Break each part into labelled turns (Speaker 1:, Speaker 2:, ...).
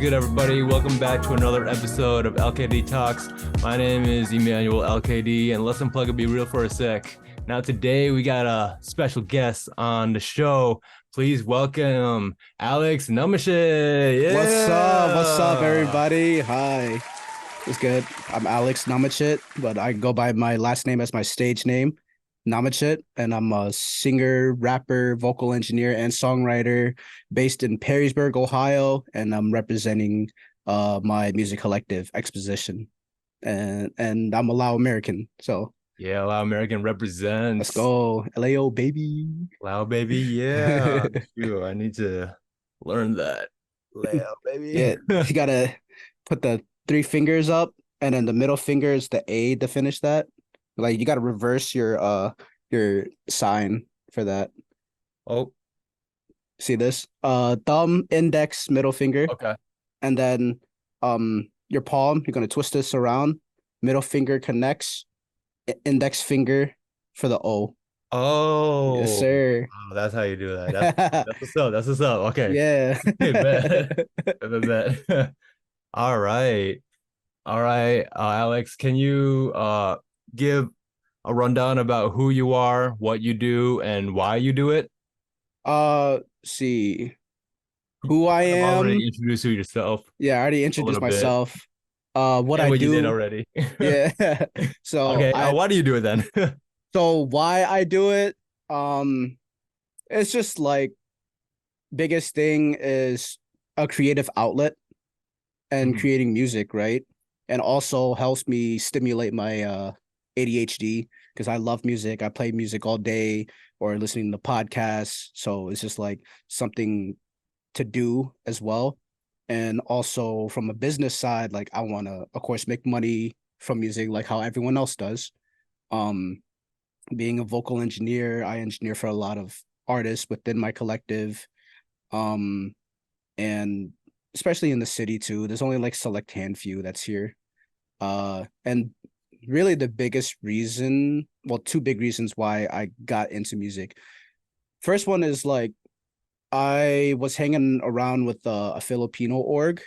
Speaker 1: good, everybody? Welcome back to another episode of LKD Talks. My name is Emmanuel LKD, and let's unplug and be real for a sec. Now, today we got a special guest on the show. Please welcome Alex Nomichit. Yeah.
Speaker 2: What's up? What's up, everybody? Hi. It's good. I'm Alex Nomichit, but I go by my last name as my stage name, Nomichit, and I'm a singer, rapper, vocal engineer, and songwriter based in Perrysburg, Ohio, and I'm representing my music collective, Exposition, and I'm a Lao American. So
Speaker 1: Yeah, Lao American represents.
Speaker 2: let's go, LAO baby.
Speaker 1: Lao baby, yeah. Shoot, I need to learn that. Lao baby.
Speaker 2: Yeah, you gotta put the three fingers up, and then the middle finger is the A to finish that. Like you gotta reverse your sign for that.
Speaker 1: Oh,
Speaker 2: See this? Thumb, index, middle finger,
Speaker 1: okay.
Speaker 2: and then your palm, you're gonna twist this around. Middle finger connects, index finger for the O. Yes,
Speaker 1: Oh,
Speaker 2: sir.
Speaker 1: wow, that's how you do that. That's what's up. That's what's up. Okay.
Speaker 2: Yeah.
Speaker 1: Hey, bet. Bet. All right. All right. Alex, can you give a rundown about who you are, what you do, and why you do it?
Speaker 2: See who I
Speaker 1: I've
Speaker 2: am.
Speaker 1: already introduced yourself
Speaker 2: Yeah, I already
Speaker 1: a
Speaker 2: introduced
Speaker 1: little bit
Speaker 2: myself. What
Speaker 1: and
Speaker 2: I
Speaker 1: what you did
Speaker 2: do.
Speaker 1: already.
Speaker 2: Yeah. So
Speaker 1: Okay.
Speaker 2: I
Speaker 1: Why do you do it then?
Speaker 2: so why I do it, um, it's just like biggest thing is a creative outlet and
Speaker 1: Mhm.
Speaker 2: creating music, right? And also helps me stimulate my ADHD because I love music. I play music all day or listening to podcasts. So it's just like something to do as well. And also from a business side, like I want to, of course, make money from music like how everyone else does. Um, being a vocal engineer, I engineer for a lot of artists within my collective. Um, and especially in the city too, there's only like select hand few that's here. And really the biggest reason, well, two big reasons why I got into music. First one is like I was hanging around with a Filipino org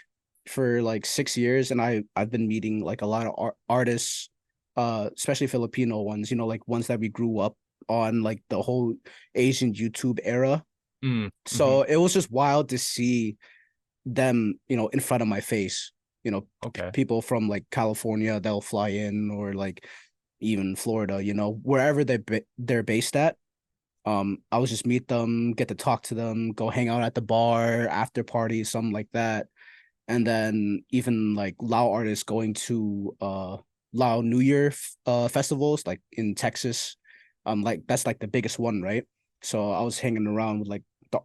Speaker 2: for like 6 years, and I've been meeting like a lot of artists, especially Filipino ones. You know, like ones that we grew up on, like the whole Asian YouTube era.
Speaker 1: Mm,
Speaker 2: So
Speaker 1: mhm.
Speaker 2: it was just wild to see them, in front of my face.
Speaker 1: Okay.
Speaker 2: People from like California, they'll fly in, or like even Florida. Wherever they're based at. I would just meet them, get to talk to them, go hang out at the bar, after parties, something like that. And then even like Lao artists going to Lao New Year festivals like in Texas. Like that's like the biggest one, right? So I was hanging around with like the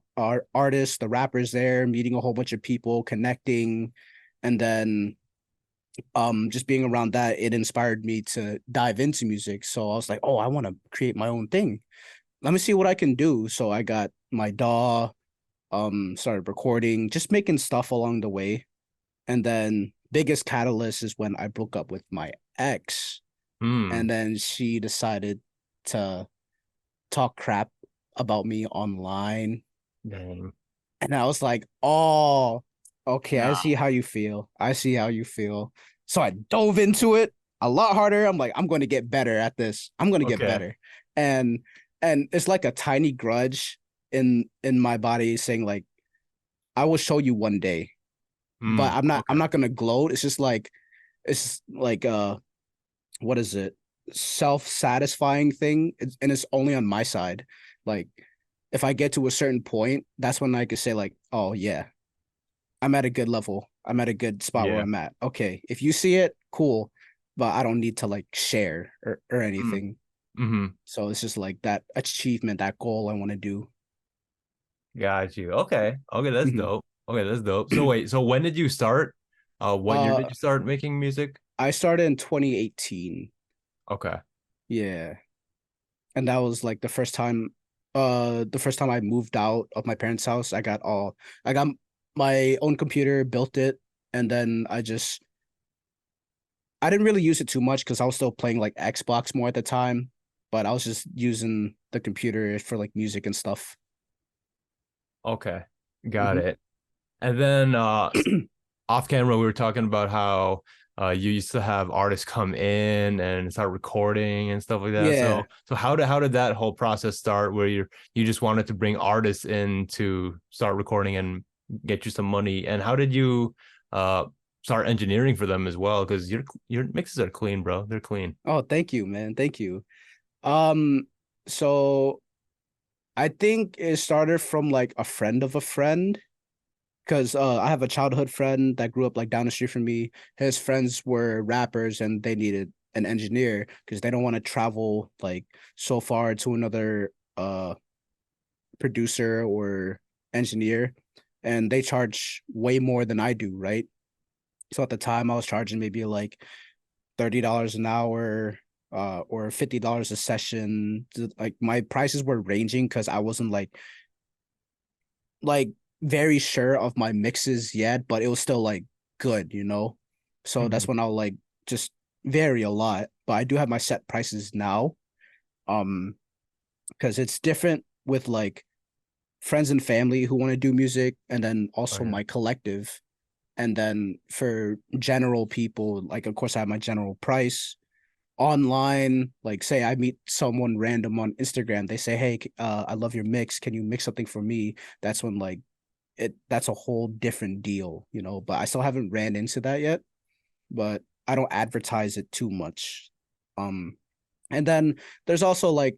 Speaker 2: artists, the rappers there, meeting a whole bunch of people, connecting, and then just being around that, it inspired me to dive into music. So I was like, oh, I want to create my own thing. Let me see what I can do. So I got my DAW, started recording, just making stuff along the way. And then biggest catalyst is when I broke up with my ex,
Speaker 1: Mm,
Speaker 2: and then she decided to talk crap about me online.
Speaker 1: dang.
Speaker 2: And I was like, oh, okay, I
Speaker 1: Nah.
Speaker 2: see how you feel. I see how you feel. So I dove into it a lot harder. I'm like, I'm going to get better at this. I'm going to get
Speaker 1: Okay.
Speaker 2: better. And and it's like a tiny grudge in my body saying like, I will show you one day. But
Speaker 1: Mm,
Speaker 2: I'm
Speaker 1: okay.
Speaker 2: not gonna gloat. It's just like what is it? Self-satisfying thing. And it's only on my side. Like if I get to a certain point, that's when I could say like, oh yeah, I'm at a good level. I'm at a good spot where
Speaker 1: Yeah.
Speaker 2: I'm at. Okay. If you see it, cool. But I don't need to like share or
Speaker 1: Mm,
Speaker 2: anything.
Speaker 1: mm-hmm.
Speaker 2: So it's just like that achievement, that goal I want to do.
Speaker 1: Got you. Okay. Okay, that's
Speaker 2: Mhm.
Speaker 1: dope. Okay, that's dope. So wait, so when did you start? What year
Speaker 2: uh
Speaker 1: did you start making music?
Speaker 2: I started in 2018.
Speaker 1: Okay.
Speaker 2: Yeah. And that was like the first time I moved out of my parents' house. I got my own computer, built it, and then I didn't really use it too much because I was still playing like Xbox more at the time, but I was just using the computer for like music and stuff.
Speaker 1: Okay. Got
Speaker 2: Hmm.
Speaker 1: it. And then off camera we were talking about how you used to have artists come in and start recording and stuff like that.
Speaker 2: Yeah.
Speaker 1: So how did that whole process start where you just wanted to bring artists in to start recording and get you some money? And how did you uh start engineering for them as well? Because your mixes are clean, bro. They're clean.
Speaker 2: Oh, thank you, man. Thank you. Um, so I think it started from like a friend of a friend, because I have a childhood friend that grew up like down the street from me. His friends were rappers and they needed an engineer because they don't want to travel like so far to another producer or engineer, and they charge way more than I do, right? So at the time I was charging maybe like $30 an hour, or $50 a session. Like my prices were ranging because I wasn't like very sure of my mixes yet, but it was still like good, you know? So that's
Speaker 1: Mhm.
Speaker 2: when I'll like just vary a lot. But I do have my set prices now. Um, because it's different with like friends and family who want to do music, and then
Speaker 1: Oh
Speaker 2: also
Speaker 1: yeah.
Speaker 2: my collective. And then for general people, like of course I have my general price. Online, like say I meet someone random on Instagram, they say, "Hey, I love your mix. Can you mix something for me?" That's when like that's a whole different deal, you know. But I still haven't ran into that yet. But I don't advertise it too much. Um, and then there's also like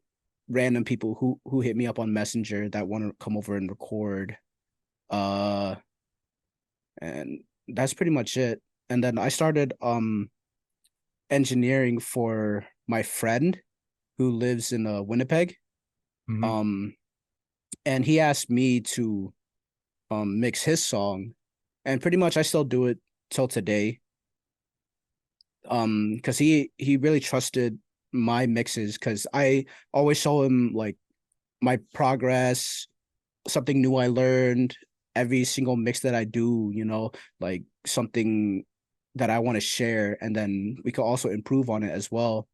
Speaker 2: random people who hit me up on Messenger that want to come over and record. Uh, and that's pretty much it. And then I started engineering for my friend who lives in Winnipeg.
Speaker 1: Mhm.
Speaker 2: Um, and he asked me to mix his song, and pretty much I still do it till today. Because he really trusted my mixes because I always show him like my progress, something new I learned, every single mix that I do, you know, like something that I want to share, and then we could also improve on it as well.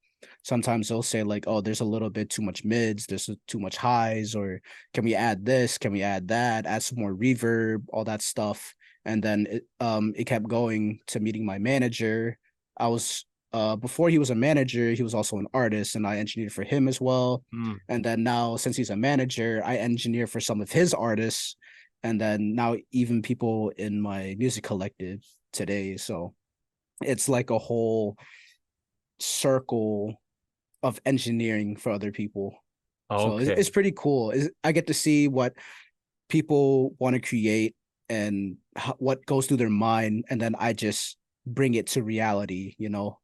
Speaker 2: Sometimes they'll say like, "Oh, there's a little bit too much mids, there's too much highs, or can we add this? Can we add that? Add some more reverb, all that stuff." And then it kept going to meeting my manager. I was before he was a manager, he was also an artist, and I engineered for him as well.
Speaker 1: Mm.
Speaker 2: And then now, since he's a manager, I engineer for some of his artists. And then now, even people in my music collective today. So it's like a whole circle of engineering for other people. So
Speaker 1: Okay.
Speaker 2: it's pretty cool. I get to see what people want to create and what goes through their mind. And then I just bring it to reality, you know?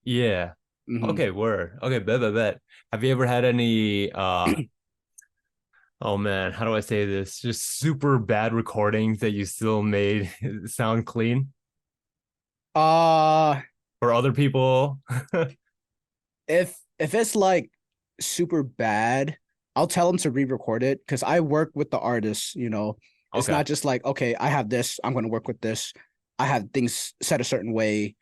Speaker 1: Yeah.
Speaker 2: Mm-hmm.
Speaker 1: Okay, word. Okay, bet. Have you ever had any oh man, how do I say this? Just super bad recordings that you still made sound clean
Speaker 2: Uh,
Speaker 1: for other people?
Speaker 2: if it's like super bad, I'll tell them to re-record it because I work with the artists, you know. It's
Speaker 1: Okay,
Speaker 2: not just like, okay, I have this, I'm gonna work with this. I have things set a certain way.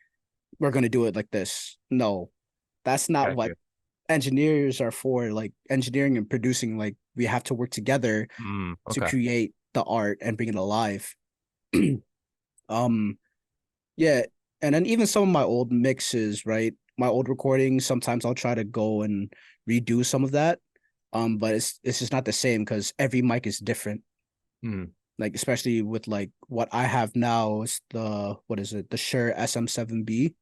Speaker 2: We're gonna do it like this. No, that's not
Speaker 1: got
Speaker 2: what
Speaker 1: you.
Speaker 2: engineers are for. Like engineering and producing, like we have to work together to
Speaker 1: Okay.
Speaker 2: create the art and bring it alive. um, yeah, and then even some of my old mixes, right? My old recordings, sometimes I'll try to go and redo some of that. But it's just not the same because every mic is different.
Speaker 1: Mm.
Speaker 2: Like especially with like what I have now is the what is it? The Shure SM7B.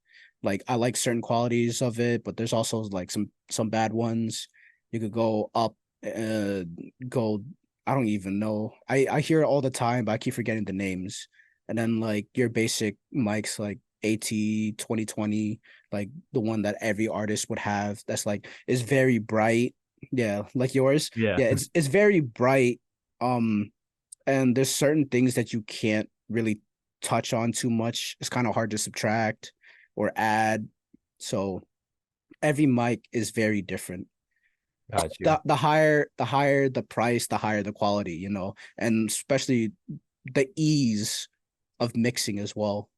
Speaker 2: Like I like certain qualities of it, but there's also like some bad ones. You could go up, uh, go. I don't even know. I hear it all the time, but I keep forgetting the names. And then like your basic mics, like AT 2020, like the one that every artist would have. That's like is very bright. Yeah, like yours.
Speaker 1: Yeah.
Speaker 2: Yeah, it's very bright. Um, and there's certain things that you can't really touch on too much. It's kind of hard to subtract or add. So every mic is very different.
Speaker 1: Got you.
Speaker 2: The higher the price, the higher the quality, you know, and especially the ease of mixing as well.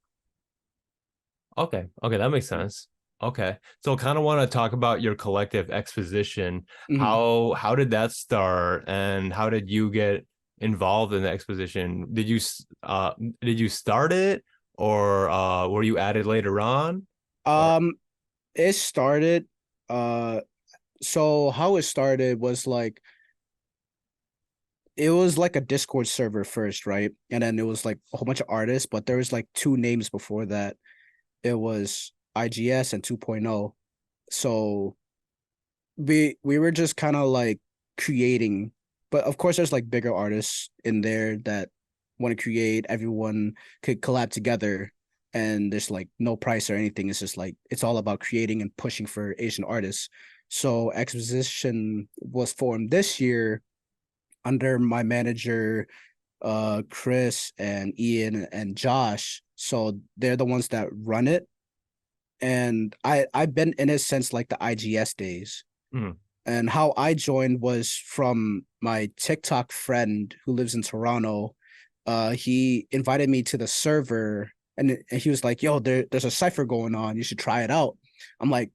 Speaker 1: Okay, that makes sense. Okay. So kind of want to talk about your collective exposition.
Speaker 2: Mhm.
Speaker 1: How did that start and how did you get involved in the exposition? Did you start it or were you added later on? Or
Speaker 2: Um, it started. Uh, so how it started was like it was like a Discord server first, right? And then it was like a whole bunch of artists, but there was like two names before that. It was IGS and 2.0. So we were just kind of like creating, but of course there's like bigger artists in there that want to create. Everyone could collab together, and there's like no price or anything. It's just like it's all about creating and pushing for Asian artists. So Exposition was formed this year under my manager Chris and Ian and Josh. So they're the ones that run it. And I've been in it since like the IGS days.
Speaker 1: mm,
Speaker 2: And how I joined was from my TikTok friend who lives in Toronto. He invited me to the server, and he was like, "Yo, there's a cipher going on. You should try it out." I'm like,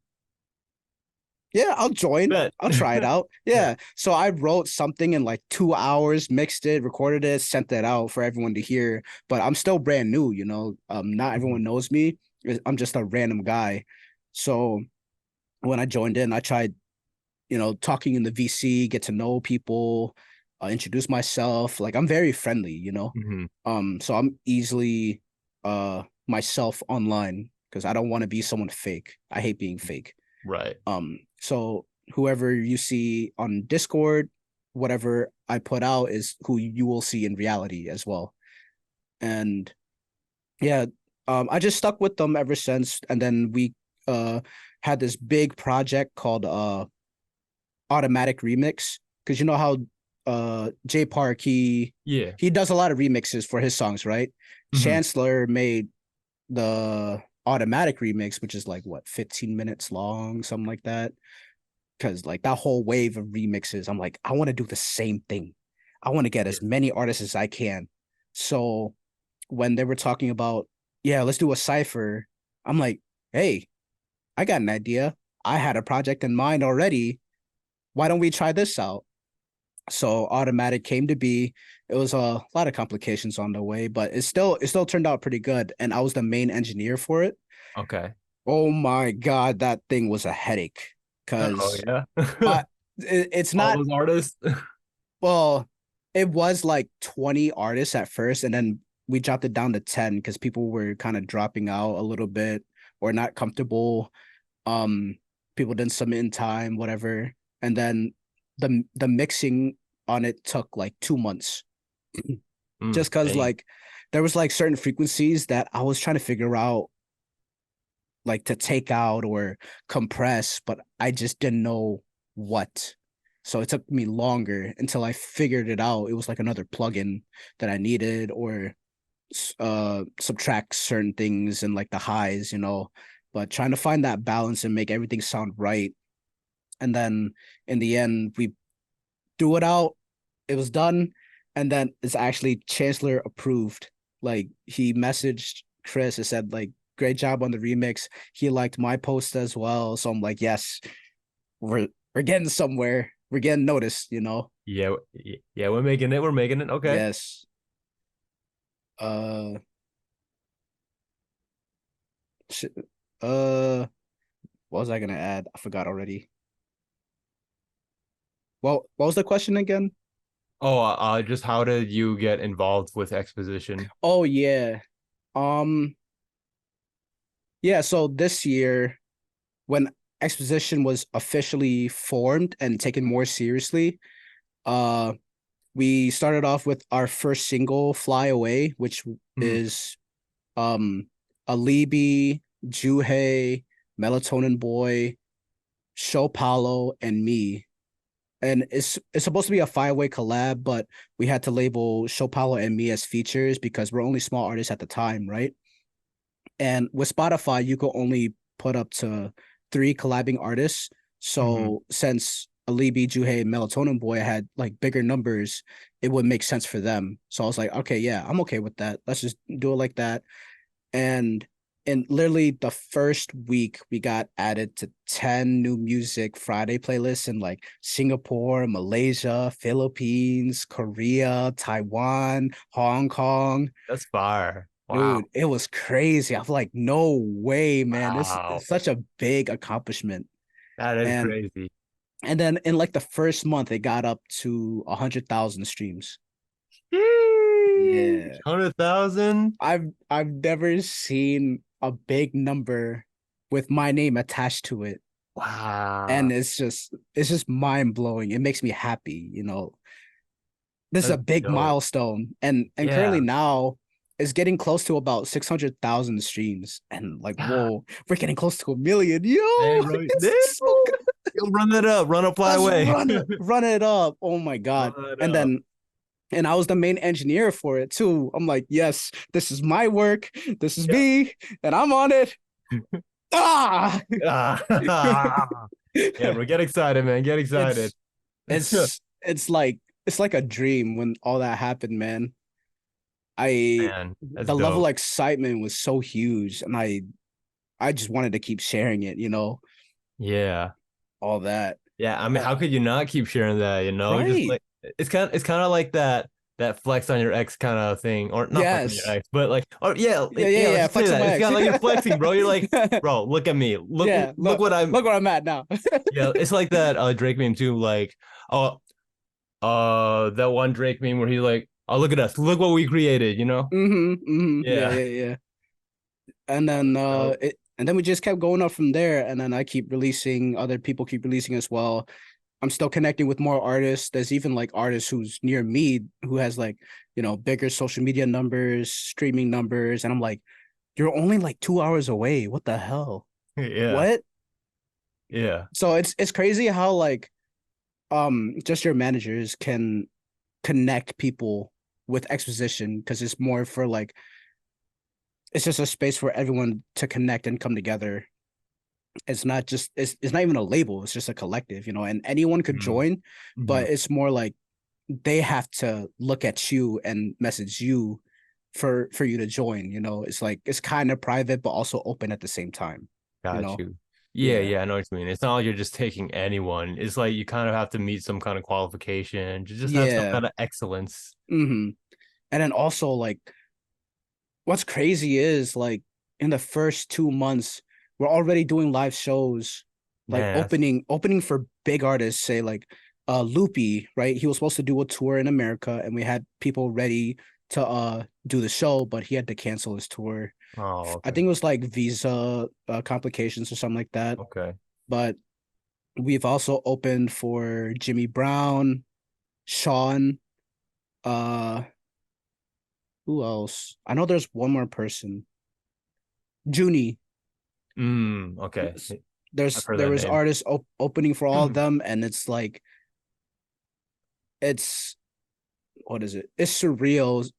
Speaker 2: "Yeah, I'll join.
Speaker 1: bet.
Speaker 2: I'll try it out."
Speaker 1: Yeah.
Speaker 2: Yeah. So I wrote something in like 2 hours, mixed it, recorded it, sent that out for everyone to hear. But I'm still brand new, you know. Not
Speaker 1: Mhm.
Speaker 2: everyone knows me. I'm just a random guy. So when I joined in, I tried talking in the VC, get to know people, introduce myself. Like I'm very friendly, you know.
Speaker 1: Mhm.
Speaker 2: So I'm easily myself online because I don't want to be someone fake. I hate being fake.
Speaker 1: Right.
Speaker 2: So whoever you see on Discord, whatever I put out is who you will see in reality as well. And yeah, I just stuck with them ever since. And then we uh had this big project called automatic remix, because you know how Jay Park
Speaker 1: Yeah.
Speaker 2: he does a lot of remixes for his songs, right?
Speaker 1: Mhm.
Speaker 2: Chancellor made the automatic remix, which is like what 15 minutes long, something like that. Because like that whole wave of remixes, I'm like, I want to do the same thing. I want to get
Speaker 1: Yeah.
Speaker 2: as many artists as I can. So when they were talking about, yeah, let's do a cipher, I'm like, hey, I got an idea. I had a project in mind already. Why don't we try this out? So automatic came to be. It was a lot of complications on the way, but it still turned out pretty good. And I was the main engineer for it.
Speaker 1: Okay.
Speaker 2: Oh my god, that thing was a headache
Speaker 1: Oh
Speaker 2: because
Speaker 1: yeah.
Speaker 2: uh, it's
Speaker 1: All
Speaker 2: not
Speaker 1: those artists.
Speaker 2: well. It was like 20 artists at first, and then we dropped it down to 10 because people were kind of dropping out a little bit or not comfortable. Um, People didn't submit in time, whatever. And then the mixing on it took like 2 months, just because
Speaker 1: Dang.
Speaker 2: like there was like certain frequencies that I was trying to figure out like to take out or compress, but I just didn't know what. So it took me longer until I figured it out. It was like another plugin that I needed, or subtract certain things and like the highs, but trying to find that balance and make everything sound right. And then in the end, we threw it out. It was done. And then it's actually Chancellor approved. Like he messaged Chris and said, like, great job on the remix. He liked my post as well. So I'm like, yes, we're getting somewhere. We're getting noticed.
Speaker 1: Yeah. Yeah. We're making it. We're making it. Okay.
Speaker 2: Yes. Uh sh- uh what was I gonna add? I forgot already. Well, what was the question again?
Speaker 1: Oh, just how did you get involved with exposition?
Speaker 2: Oh yeah. Um yeah, so this year when Exposition was officially formed and taken more seriously, uh we started off with our first single, Fly Away, which
Speaker 1: Mhm.
Speaker 2: is Alibi, Juhei, Melatonin Boy, Show Paulo, and me. And it's supposed to be a 5-way collab, but we had to label Show Paulo and me as features because we're only small artists at the time, right? And with Spotify, you could only put up to 3 collabing artists.
Speaker 1: Mhm.
Speaker 2: So since Alibi, Juhei, Melatonin Boy had like bigger numbers, it would make sense for them. So I was like, okay, yeah, I'm okay with that. Let's just do it like that. And in literally the first week, we got added to 10 new music Friday playlists in like Singapore, Malaysia, Philippines, Korea, Taiwan, Hong Kong.
Speaker 1: That's fire. Wow.
Speaker 2: Dude, it was crazy. I'm like, no way, man. This
Speaker 1: Wow.
Speaker 2: is such a big accomplishment.
Speaker 1: That is
Speaker 2: And
Speaker 1: crazy.
Speaker 2: and then in like the first month, it got up to 100,000 streams.
Speaker 1: Sheesh.
Speaker 2: Yeah.
Speaker 1: 100,000?
Speaker 2: I've never seen a big number with my name attached to it.
Speaker 1: Wow.
Speaker 2: And it's just mind blowing. It makes me happy, you know. This is a
Speaker 1: That's
Speaker 2: big
Speaker 1: dope.
Speaker 2: milestone. And currently
Speaker 1: Yeah.
Speaker 2: now it's getting close to about 600,000 streams. And like,
Speaker 1: God.
Speaker 2: whoa, we're getting close to a million.
Speaker 1: Hey,
Speaker 2: Yo,
Speaker 1: bro.
Speaker 2: it's so good.
Speaker 1: You'll run it up. Run up, fly
Speaker 2: Let's
Speaker 1: away.
Speaker 2: run it up. Oh my God.
Speaker 1: Run it
Speaker 2: And
Speaker 1: up.
Speaker 2: then and I was the main engineer for it too. I'm like, yes, this is my work. This is
Speaker 1: Yeah.
Speaker 2: me, and I'm on it. Ah,
Speaker 1: Ah. Yeah, bro. Get excited, man. Get excited.
Speaker 2: it's it's like a dream when all that happened, man. I
Speaker 1: Man, that's
Speaker 2: the level
Speaker 1: dope.
Speaker 2: of excitement was so huge, and I just wanted to keep sharing it,
Speaker 1: Yeah.
Speaker 2: all that.
Speaker 1: Yeah. I mean,
Speaker 2: Uh,
Speaker 1: how could you not keep sharing that? Just
Speaker 2: right?
Speaker 1: like it's kind of like that flex on your ex kind of thing, or not flex on your
Speaker 2: Yes.
Speaker 1: ex, but like, or yeah,
Speaker 2: Yeah, yeah,
Speaker 1: yeah. Let's
Speaker 2: yeah.
Speaker 1: just say
Speaker 2: Flex on
Speaker 1: that
Speaker 2: my
Speaker 1: it's
Speaker 2: ex.
Speaker 1: kind of like you're flexing, bro. You're like, bro, look at me. Look,
Speaker 2: Yeah.
Speaker 1: look
Speaker 2: Look,
Speaker 1: what I'm.
Speaker 2: look where I'm at now.
Speaker 1: Yeah, it's like that Drake meme too. Like, oh, that one Drake meme where he's like, oh, look at us, look what we created.
Speaker 2: Yeah,
Speaker 1: Yeah.
Speaker 2: yeah, yeah. And then
Speaker 1: Dope.
Speaker 2: we just kept going up from there. And then I keep releasing, other people keep releasing as well. I'm still connecting with more artists. There's even like artists who's near me who has like, bigger social media numbers, streaming numbers. And I'm like, you're only like 2 hours away. What the hell?
Speaker 1: Yeah.
Speaker 2: What?
Speaker 1: Yeah.
Speaker 2: So it's crazy how like just your managers can connect people with exposition because it's more for like it's just a space for everyone to connect and come together. It's not even a label, it's just a collective, and anyone could
Speaker 1: Mhm.
Speaker 2: join,
Speaker 1: Mhm.
Speaker 2: but it's more like they have to look at you and message you for you to join. It's like it's kind of private but also open at the same time, you
Speaker 1: Got
Speaker 2: know
Speaker 1: you. Yeah,
Speaker 2: yeah.
Speaker 1: yeah, I know what you mean. It's not like you're just taking anyone. It's like you kind of have to meet some kind of qualification to just have some
Speaker 2: Yeah.
Speaker 1: kind of excellence.
Speaker 2: And then also like what's crazy is like in the first 2 months we're already doing live shows, like
Speaker 1: Man, that's
Speaker 2: opening for big artists. Say like Loopy, right? He was supposed to do a tour in America and we had people ready to do the show, but he had to cancel his tour.
Speaker 1: oh,
Speaker 2: I
Speaker 1: okay.
Speaker 2: think it was like visa complications or something like that.
Speaker 1: Okay.
Speaker 2: But we've also opened for Jimmy Brown, Sean, uh who else? I know there's one more person. Junie.
Speaker 1: Okay. I've heard
Speaker 2: There
Speaker 1: that
Speaker 2: was
Speaker 1: name.
Speaker 2: artists opening for all of them, and it's like it's what is it? It's surreal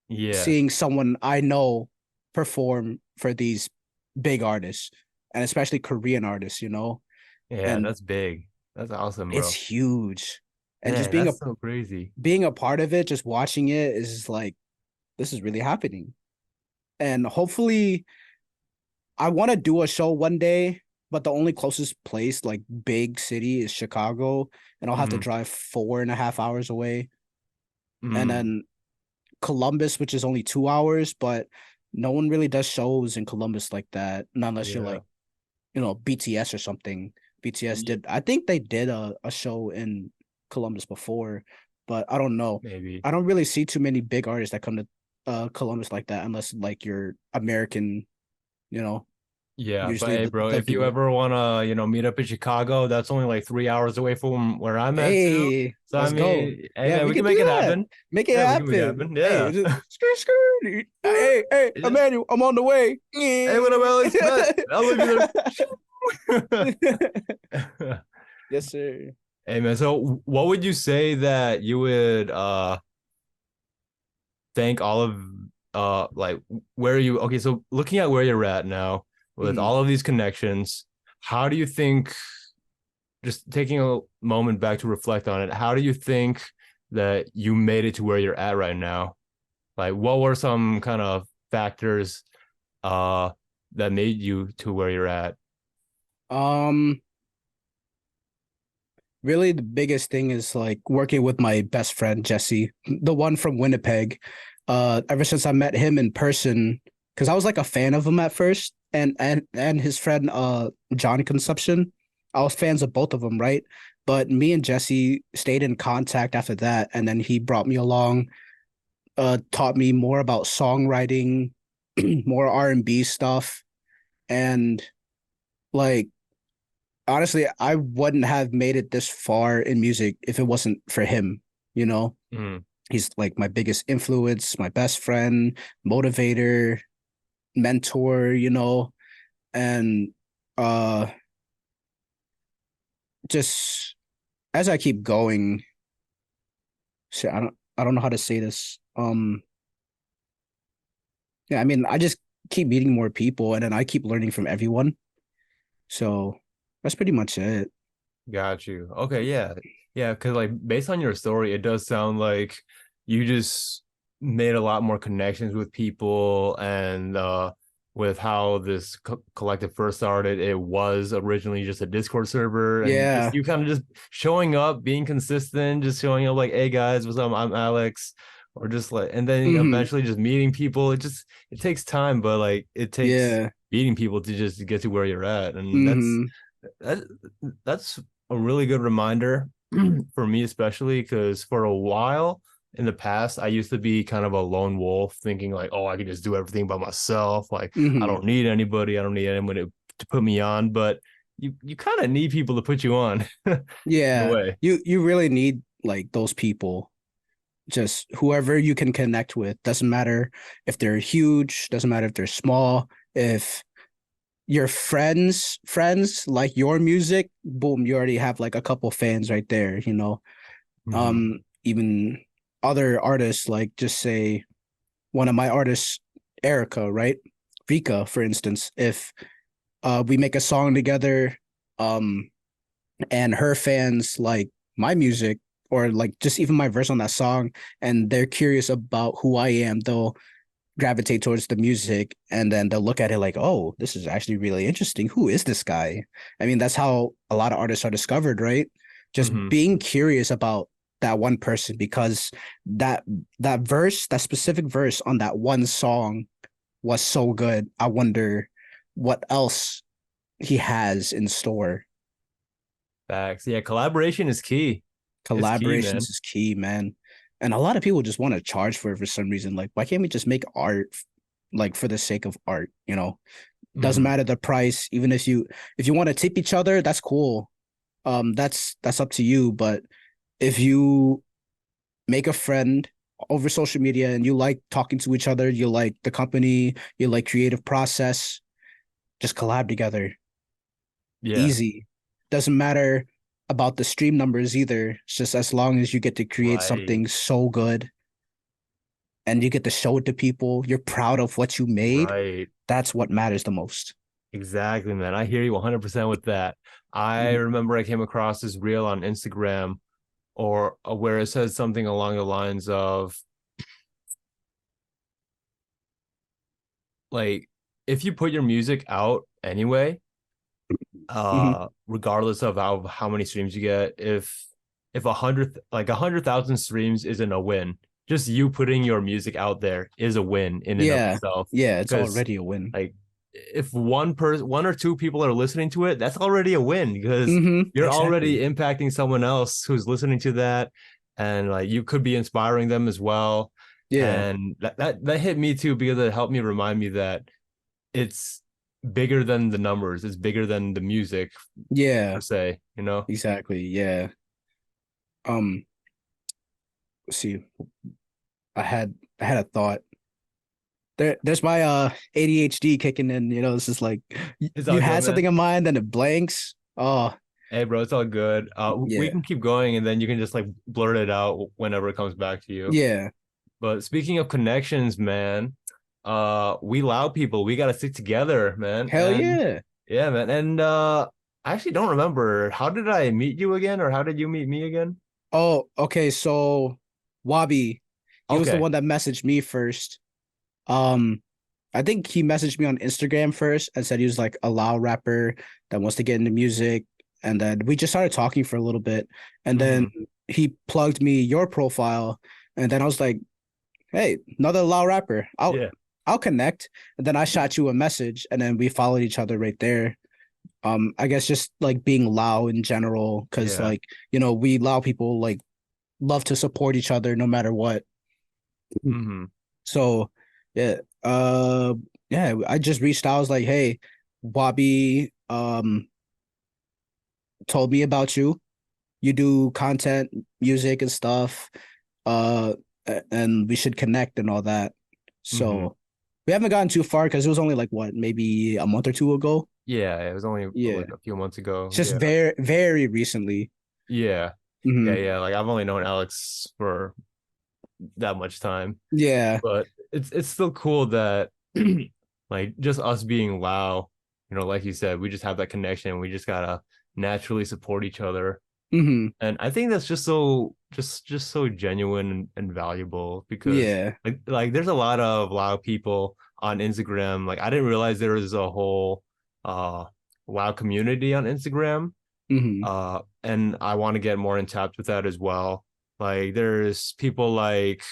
Speaker 1: Yeah.
Speaker 2: seeing someone I know perform for these big artists, and especially Korean artists,
Speaker 1: Yeah,
Speaker 2: and
Speaker 1: that's big. That's awesome,
Speaker 2: it's
Speaker 1: bro.
Speaker 2: huge. And just
Speaker 1: Man, that's so crazy.
Speaker 2: being a part of it, just watching it is like this is really happening. And hopefully I want to do a show one day, but the only closest place, like big city, is Chicago, and I'll have to
Speaker 1: Mm,
Speaker 2: drive 4.5 hours away. And
Speaker 1: mm,
Speaker 2: then Columbus, which is only 2 hours, but no one really does shows in Columbus like that, not unless you're
Speaker 1: yeah.
Speaker 2: like, BTS or something. BTS
Speaker 1: Ye-
Speaker 2: did, I think they did a show in Columbus before, but I don't know.
Speaker 1: Maybe.
Speaker 2: I don't really see too many big artists that come to Columbus like that, unless like you're American, you know,
Speaker 1: Yeah, but
Speaker 2: usually
Speaker 1: hey,
Speaker 2: the
Speaker 1: bro, if you
Speaker 2: people.
Speaker 1: ever wanna, meet up in Chicago, that's only like 3 hours away from where I'm at too.
Speaker 2: Hey,
Speaker 1: So I
Speaker 2: let's go.
Speaker 1: mean, hey
Speaker 2: Yeah,
Speaker 1: man,
Speaker 2: we
Speaker 1: we can
Speaker 2: could do
Speaker 1: make it
Speaker 2: that.
Speaker 1: happen.
Speaker 2: Make it
Speaker 1: Yeah, we can make it
Speaker 2: happen.
Speaker 1: happen.
Speaker 2: Hey,
Speaker 1: Yeah.
Speaker 2: just, skirt. Hey, hey,
Speaker 1: Yeah.
Speaker 2: Emmanuel, I'm on the way.
Speaker 1: Hey, what up, Alex? Bet. I'll leave you there.
Speaker 2: Yes, sir.
Speaker 1: Hey man, so what would you say that you would thank all of like where you okay, so looking at where you're at now with
Speaker 2: Mhm.
Speaker 1: all of these connections, how do you think, just taking a moment back to reflect on it, how do you think that you made it to where you're at right now? Like what were some kind of factors uh that made you to where you're at?
Speaker 2: Um, really the biggest thing is like working with my best friend Jesse, the one from Winnipeg. ever since I met him in person, because I was like a fan of him at first, and his friend John Conception, I was fans of both of them, right? But me and Jesse stayed in contact after that, and then he brought me along, taught me more about songwriting, more R&B stuff, and like honestly, I wouldn't have made it this far in music if it wasn't for him, you know?
Speaker 1: Mm,
Speaker 2: He's like my biggest influence, my best friend, motivator, mentor, and uh just as I keep going, shit, I don't know how to say this. Yeah, I mean, I just keep meeting more people and then I keep learning from everyone. So that's pretty much it.
Speaker 1: got you. Okay, yeah. Yeah, because like based on your story, it does sound like you just made a lot more connections with people and with how this collective first started, it was originally just a Discord server and just
Speaker 2: Yeah.
Speaker 1: you kind of just showing up, being consistent, just showing up like, hey guys, what's up? I'm Alex. Or just like, and then
Speaker 2: Hmm.
Speaker 1: eventually just meeting people. It takes time, but like it takes
Speaker 2: Yeah.
Speaker 1: meeting people to just get to where you're at. And
Speaker 2: Hmm.
Speaker 1: that, that's a really good reminder for me, especially because for a while in the past, I used to be kind of a lone wolf, thinking like, oh, I can just do everything by myself. Like, I
Speaker 2: Hmm.
Speaker 1: don't need anybody. I don't need anyone to put me on. But you kind of need people to put you on in a
Speaker 2: Yeah.
Speaker 1: way.
Speaker 2: You really need like those people, just whoever you can connect with. Doesn't matter if they're huge, doesn't matter if they're small. If your friends like your music, boom, you already have like a couple fans right there.
Speaker 1: Mhm.
Speaker 2: Even other artists, like just say one of my artists, Erica, right? Vika, for instance, if we make a song together, um and her fans like my music or like just even my verse on that song, and they're curious about who I am, they'll gravitate towards the music and then they'll look at it like, oh, this is actually really interesting. Who is this guy? I mean, that's how a lot of artists are discovered, right? Just
Speaker 1: Mhm.
Speaker 2: being curious about that one person because that that specific verse on that one song was so good. I wonder what else he has in store.
Speaker 1: Facts. Yeah, collaboration is key. It's key,
Speaker 2: Collaborations
Speaker 1: man.
Speaker 2: is key, man. And a lot of people just want to charge for it for some reason. Like, why can't we just make art like for the sake of art? Doesn't
Speaker 1: Mhm.
Speaker 2: matter the price. Even if you want to tip each other, that's cool. That's up to you. But if you make a friend over social media and you like talking to each other, you like the company, you like creative process, just collab together.
Speaker 1: Yeah.
Speaker 2: Easy. Doesn't matter about the stream numbers either. It's just as long as you get to create
Speaker 1: Right.
Speaker 2: something so good and you get to show it to people, you're proud of what you made.
Speaker 1: Right.
Speaker 2: That's what matters the most.
Speaker 1: Exactly, man. I hear you 100% with that. I
Speaker 2: Mhm.
Speaker 1: remember I came across this reel on Instagram or where it says something along the lines of like if you put your music out anyway,
Speaker 2: Mhm.
Speaker 1: regardless of how many streams you get, if 100,000 streams isn't a win, just you putting your music out there is a win in and of
Speaker 2: Yeah.
Speaker 1: itself.
Speaker 2: Yeah, it's
Speaker 1: Because
Speaker 2: already a win.
Speaker 1: like if one or two people are listening to it, that's already a win because you're already
Speaker 2: Exactly.
Speaker 1: impacting someone else who's listening to that, and like you could be inspiring them as well.
Speaker 2: Yeah.
Speaker 1: And that hit me too because it helped me remind me that it's bigger than the numbers. It's bigger than the music per
Speaker 2: Yeah.
Speaker 1: se, you know?
Speaker 2: Exactly. Yeah. Um, let's see. I had a thought. There's my ADHD kicking in, it's just like
Speaker 1: It's
Speaker 2: you
Speaker 1: all good,
Speaker 2: had
Speaker 1: man.
Speaker 2: something in mind, then it blanks. Oh,
Speaker 1: Hey, bro, it's all good. We
Speaker 2: yeah.
Speaker 1: can keep going and then you can just like blurt it out whenever it comes back to you.
Speaker 2: Yeah.
Speaker 1: But speaking of connections, man, we loud people, we gotta stick together, man.
Speaker 2: Hell
Speaker 1: And
Speaker 2: yeah.
Speaker 1: yeah, man. And I actually don't remember. How did I meet you again, or how did you meet me again?
Speaker 2: Oh, okay. So Wabi, he was the
Speaker 1: Okay.
Speaker 2: one that messaged me first. Um, I think he messaged me on Instagram first and said he was like a Lao rapper that wants to get into music. And then we just started talking for a little bit. And then
Speaker 1: Hmm.
Speaker 2: he plugged me your profile. And then I was like, hey, another Lao rapper.
Speaker 1: Yeah.
Speaker 2: I'll connect. And then I shot you a message, and then we followed each other right there. I guess just like being Lao in general, because
Speaker 1: Yeah.
Speaker 2: like we Lao people like love to support each other no matter what.
Speaker 1: Hmm.
Speaker 2: So yeah, yeah, I just reached out. I was like, hey, Bobby told me about you. You do content, music and stuff. And we should connect and all that.
Speaker 1: Hmm.
Speaker 2: So we haven't gotten too far because it was only like what, maybe a month or two ago.
Speaker 1: Yeah. It was only
Speaker 2: Yeah.
Speaker 1: like a few months ago.
Speaker 2: It's just
Speaker 1: Yeah.
Speaker 2: very, very recently.
Speaker 1: Yeah. Yeah.
Speaker 2: Hmm.
Speaker 1: Yeah. Like I've only known Alex for that much time,
Speaker 2: Yeah.
Speaker 1: but it's still cool that like just us being Lao, like you said, we just have that connection. We just gotta naturally support each other.
Speaker 2: Hmm.
Speaker 1: And I think that's just so genuine and valuable because
Speaker 2: Yeah.
Speaker 1: like there's a lot of Lao people on Instagram. Like I didn't realize there was a whole uh Lao community on Instagram.
Speaker 2: Hmm.
Speaker 1: And I want to get more in touch with that as well. Like there's people like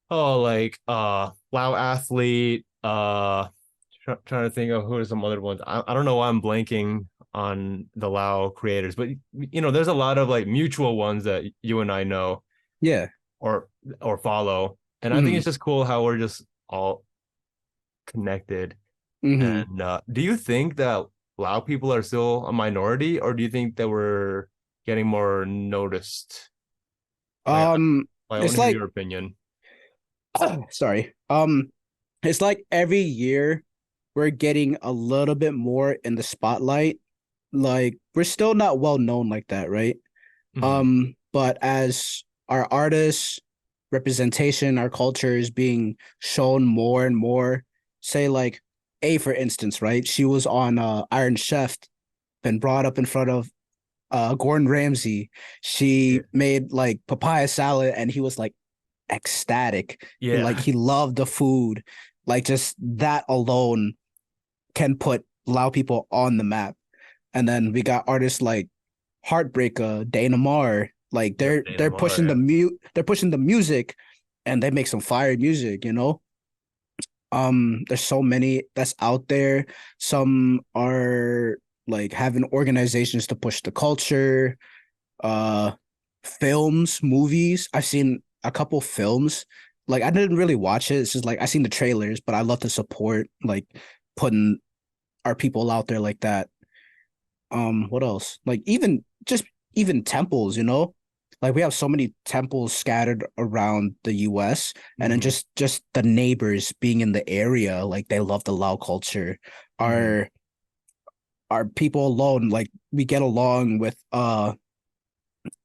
Speaker 1: Lao athlete, trying to think of who are some other ones. I don't know why I'm blanking on the Lao creators, but there's a lot of like mutual ones that you and I know
Speaker 2: Yeah.
Speaker 1: or follow. And I think
Speaker 2: Hmm.
Speaker 1: it's just cool how we're just all connected.
Speaker 2: Hmm.
Speaker 1: And do you think that Lao people are still a minority, or do you think that we're getting more noticed? Like,
Speaker 2: Um,
Speaker 1: I want
Speaker 2: it's
Speaker 1: to hear
Speaker 2: like,
Speaker 1: your opinion.
Speaker 2: sorry. It's like every year we're getting a little bit more in the spotlight. Like we're still not well known like that, right?
Speaker 1: Hmm.
Speaker 2: But as our artists representation, our culture is being shown more and more. Say like A for instance, right? She was on Iron Chef, been brought up in front of Gordon Ramsay.
Speaker 1: Yeah.
Speaker 2: She made like papaya salad and he was like ecstatic. Like
Speaker 1: Yeah.
Speaker 2: he loved the food. Like just that alone can put Lao people on the map. And then we got artists like Heartbreaker, Dana Maar. Like
Speaker 1: Yep.
Speaker 2: they're
Speaker 1: Dana
Speaker 2: they're
Speaker 1: Mar,
Speaker 2: pushing
Speaker 1: yeah.
Speaker 2: they're pushing the music and they make some fire music. There's so many that's out there. Some are like having organizations to push the culture, uh films, movies. I've seen a couple films. Like I didn't really watch it. It's just like I seen the trailers, but I love to support like putting our people out there like that. What else? Like even temples. Like we have so many temples scattered around the US, and then
Speaker 1: Hmm.
Speaker 2: just the neighbors being in the area, like they love the Lao culture.
Speaker 1: Hmm.
Speaker 2: Our people alone, like we get along with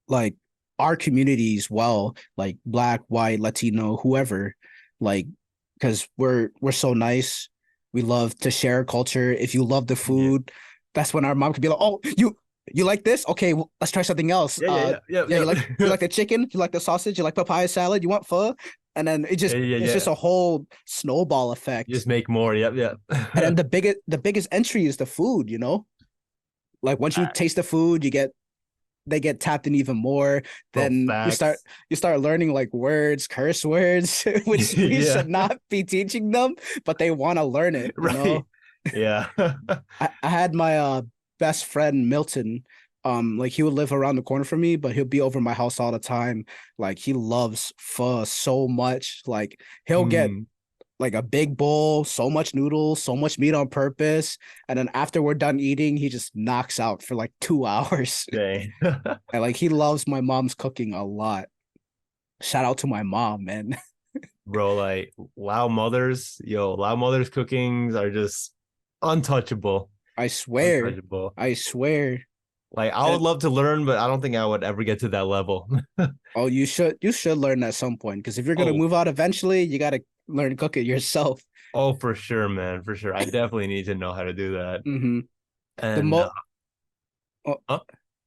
Speaker 2: like our communities well, like black, white, Latino, whoever, like because we're so nice. We love to share culture. If you love the
Speaker 1: Yeah.
Speaker 2: food, that's when our mom could be like, "Oh, you like this? Okay, well, let's try something else.
Speaker 1: Yeah. Yeah. Yeah.
Speaker 2: Yeah,
Speaker 1: Yeah.
Speaker 2: you
Speaker 1: Yeah.
Speaker 2: like the chicken? You like the sausage? You like papaya salad? You want pho?" And then
Speaker 1: Yeah. Yeah.
Speaker 2: it's just
Speaker 1: Yeah.
Speaker 2: a whole snowball
Speaker 1: You
Speaker 2: effect.
Speaker 1: just make more. Yep.
Speaker 2: And
Speaker 1: Yeah.
Speaker 2: then the biggest entry is the food. Like once you taste the
Speaker 1: Facts.
Speaker 2: food, they get tapped in even more.
Speaker 1: Bro,
Speaker 2: Then
Speaker 1: facts.
Speaker 2: you start learning like words, curse words, which we
Speaker 1: Yeah.
Speaker 2: should not be teaching them, but they want to learn it.
Speaker 1: Right. Yeah.
Speaker 2: I had my best friend Milton. Like he would live around the corner from me, but he'll be over my house all the time. Like he loves pho so much. Like he'll get
Speaker 1: Mm,
Speaker 2: like a big bowl, so much noodles, so much meat on purpose. And then after we're done eating, he just knocks out for like 2 hours.
Speaker 1: dang.
Speaker 2: And like he loves my mom's cooking a lot. Shout out to my mom, man.
Speaker 1: Bro, like Lao mothers cookings are just untouchable.
Speaker 2: I swear.
Speaker 1: Untouchable.
Speaker 2: I swear.
Speaker 1: Like I would
Speaker 2: And
Speaker 1: love to learn, but I don't think I would ever get to that level.
Speaker 2: oh, you should learn at some point because if you're gonna
Speaker 1: Oh,
Speaker 2: move out eventually, you gotta learn to cook it yourself.
Speaker 1: oh, for sure, man, for sure. I definitely need to know how to do that.
Speaker 2: Hmm. The
Speaker 1: And
Speaker 2: mo oh,
Speaker 1: uh,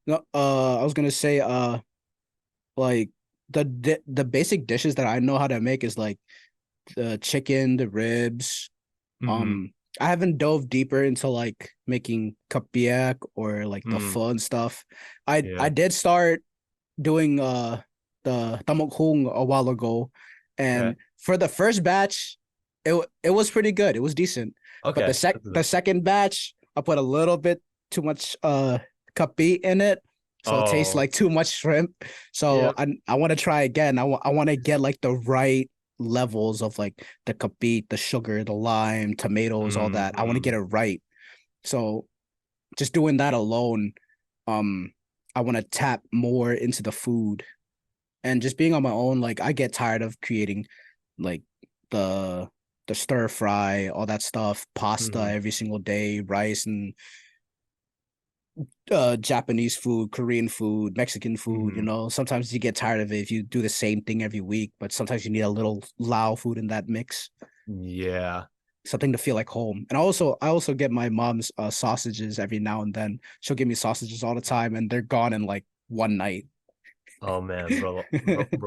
Speaker 2: no, I was gonna say like the basic dishes that I know how to make is like the chicken, the ribs.
Speaker 1: mhm,
Speaker 2: Um, I haven't dove deeper into like making kapiak or like the
Speaker 1: mm,
Speaker 2: pho and stuff. I
Speaker 1: yeah.
Speaker 2: did start doing the tamokhung a while ago,
Speaker 1: Okay.
Speaker 2: And for the first batch, it was pretty good. It was decent. But
Speaker 1: Okay.
Speaker 2: the second batch, I put a little bit too much kapi in it. So it tastes
Speaker 1: Oh,
Speaker 2: like too much shrimp. So
Speaker 1: yep.
Speaker 2: I want to try again. I want to get like the right levels of like the kapi, the sugar, the lime, tomatoes, all that. I want to
Speaker 1: Hmm.
Speaker 2: get it right. So just doing that alone, um, I want to tap more into the food and just being on my own. Like I get tired of creating like the the stir fry, all that stuff, pasta
Speaker 1: Hmm.
Speaker 2: every single day, rice and Japanese food, Korean food, Mexican food,
Speaker 1: Hmm.
Speaker 2: Sometimes you get tired of it if you do the same thing every week, but sometimes you need a little Lao food in that mix,
Speaker 1: Yeah.
Speaker 2: something to feel like home. And I also get my mom's sausages every now and then. She'll give me sausages all the time and they're gone in like one night.
Speaker 1: Oh man, bro,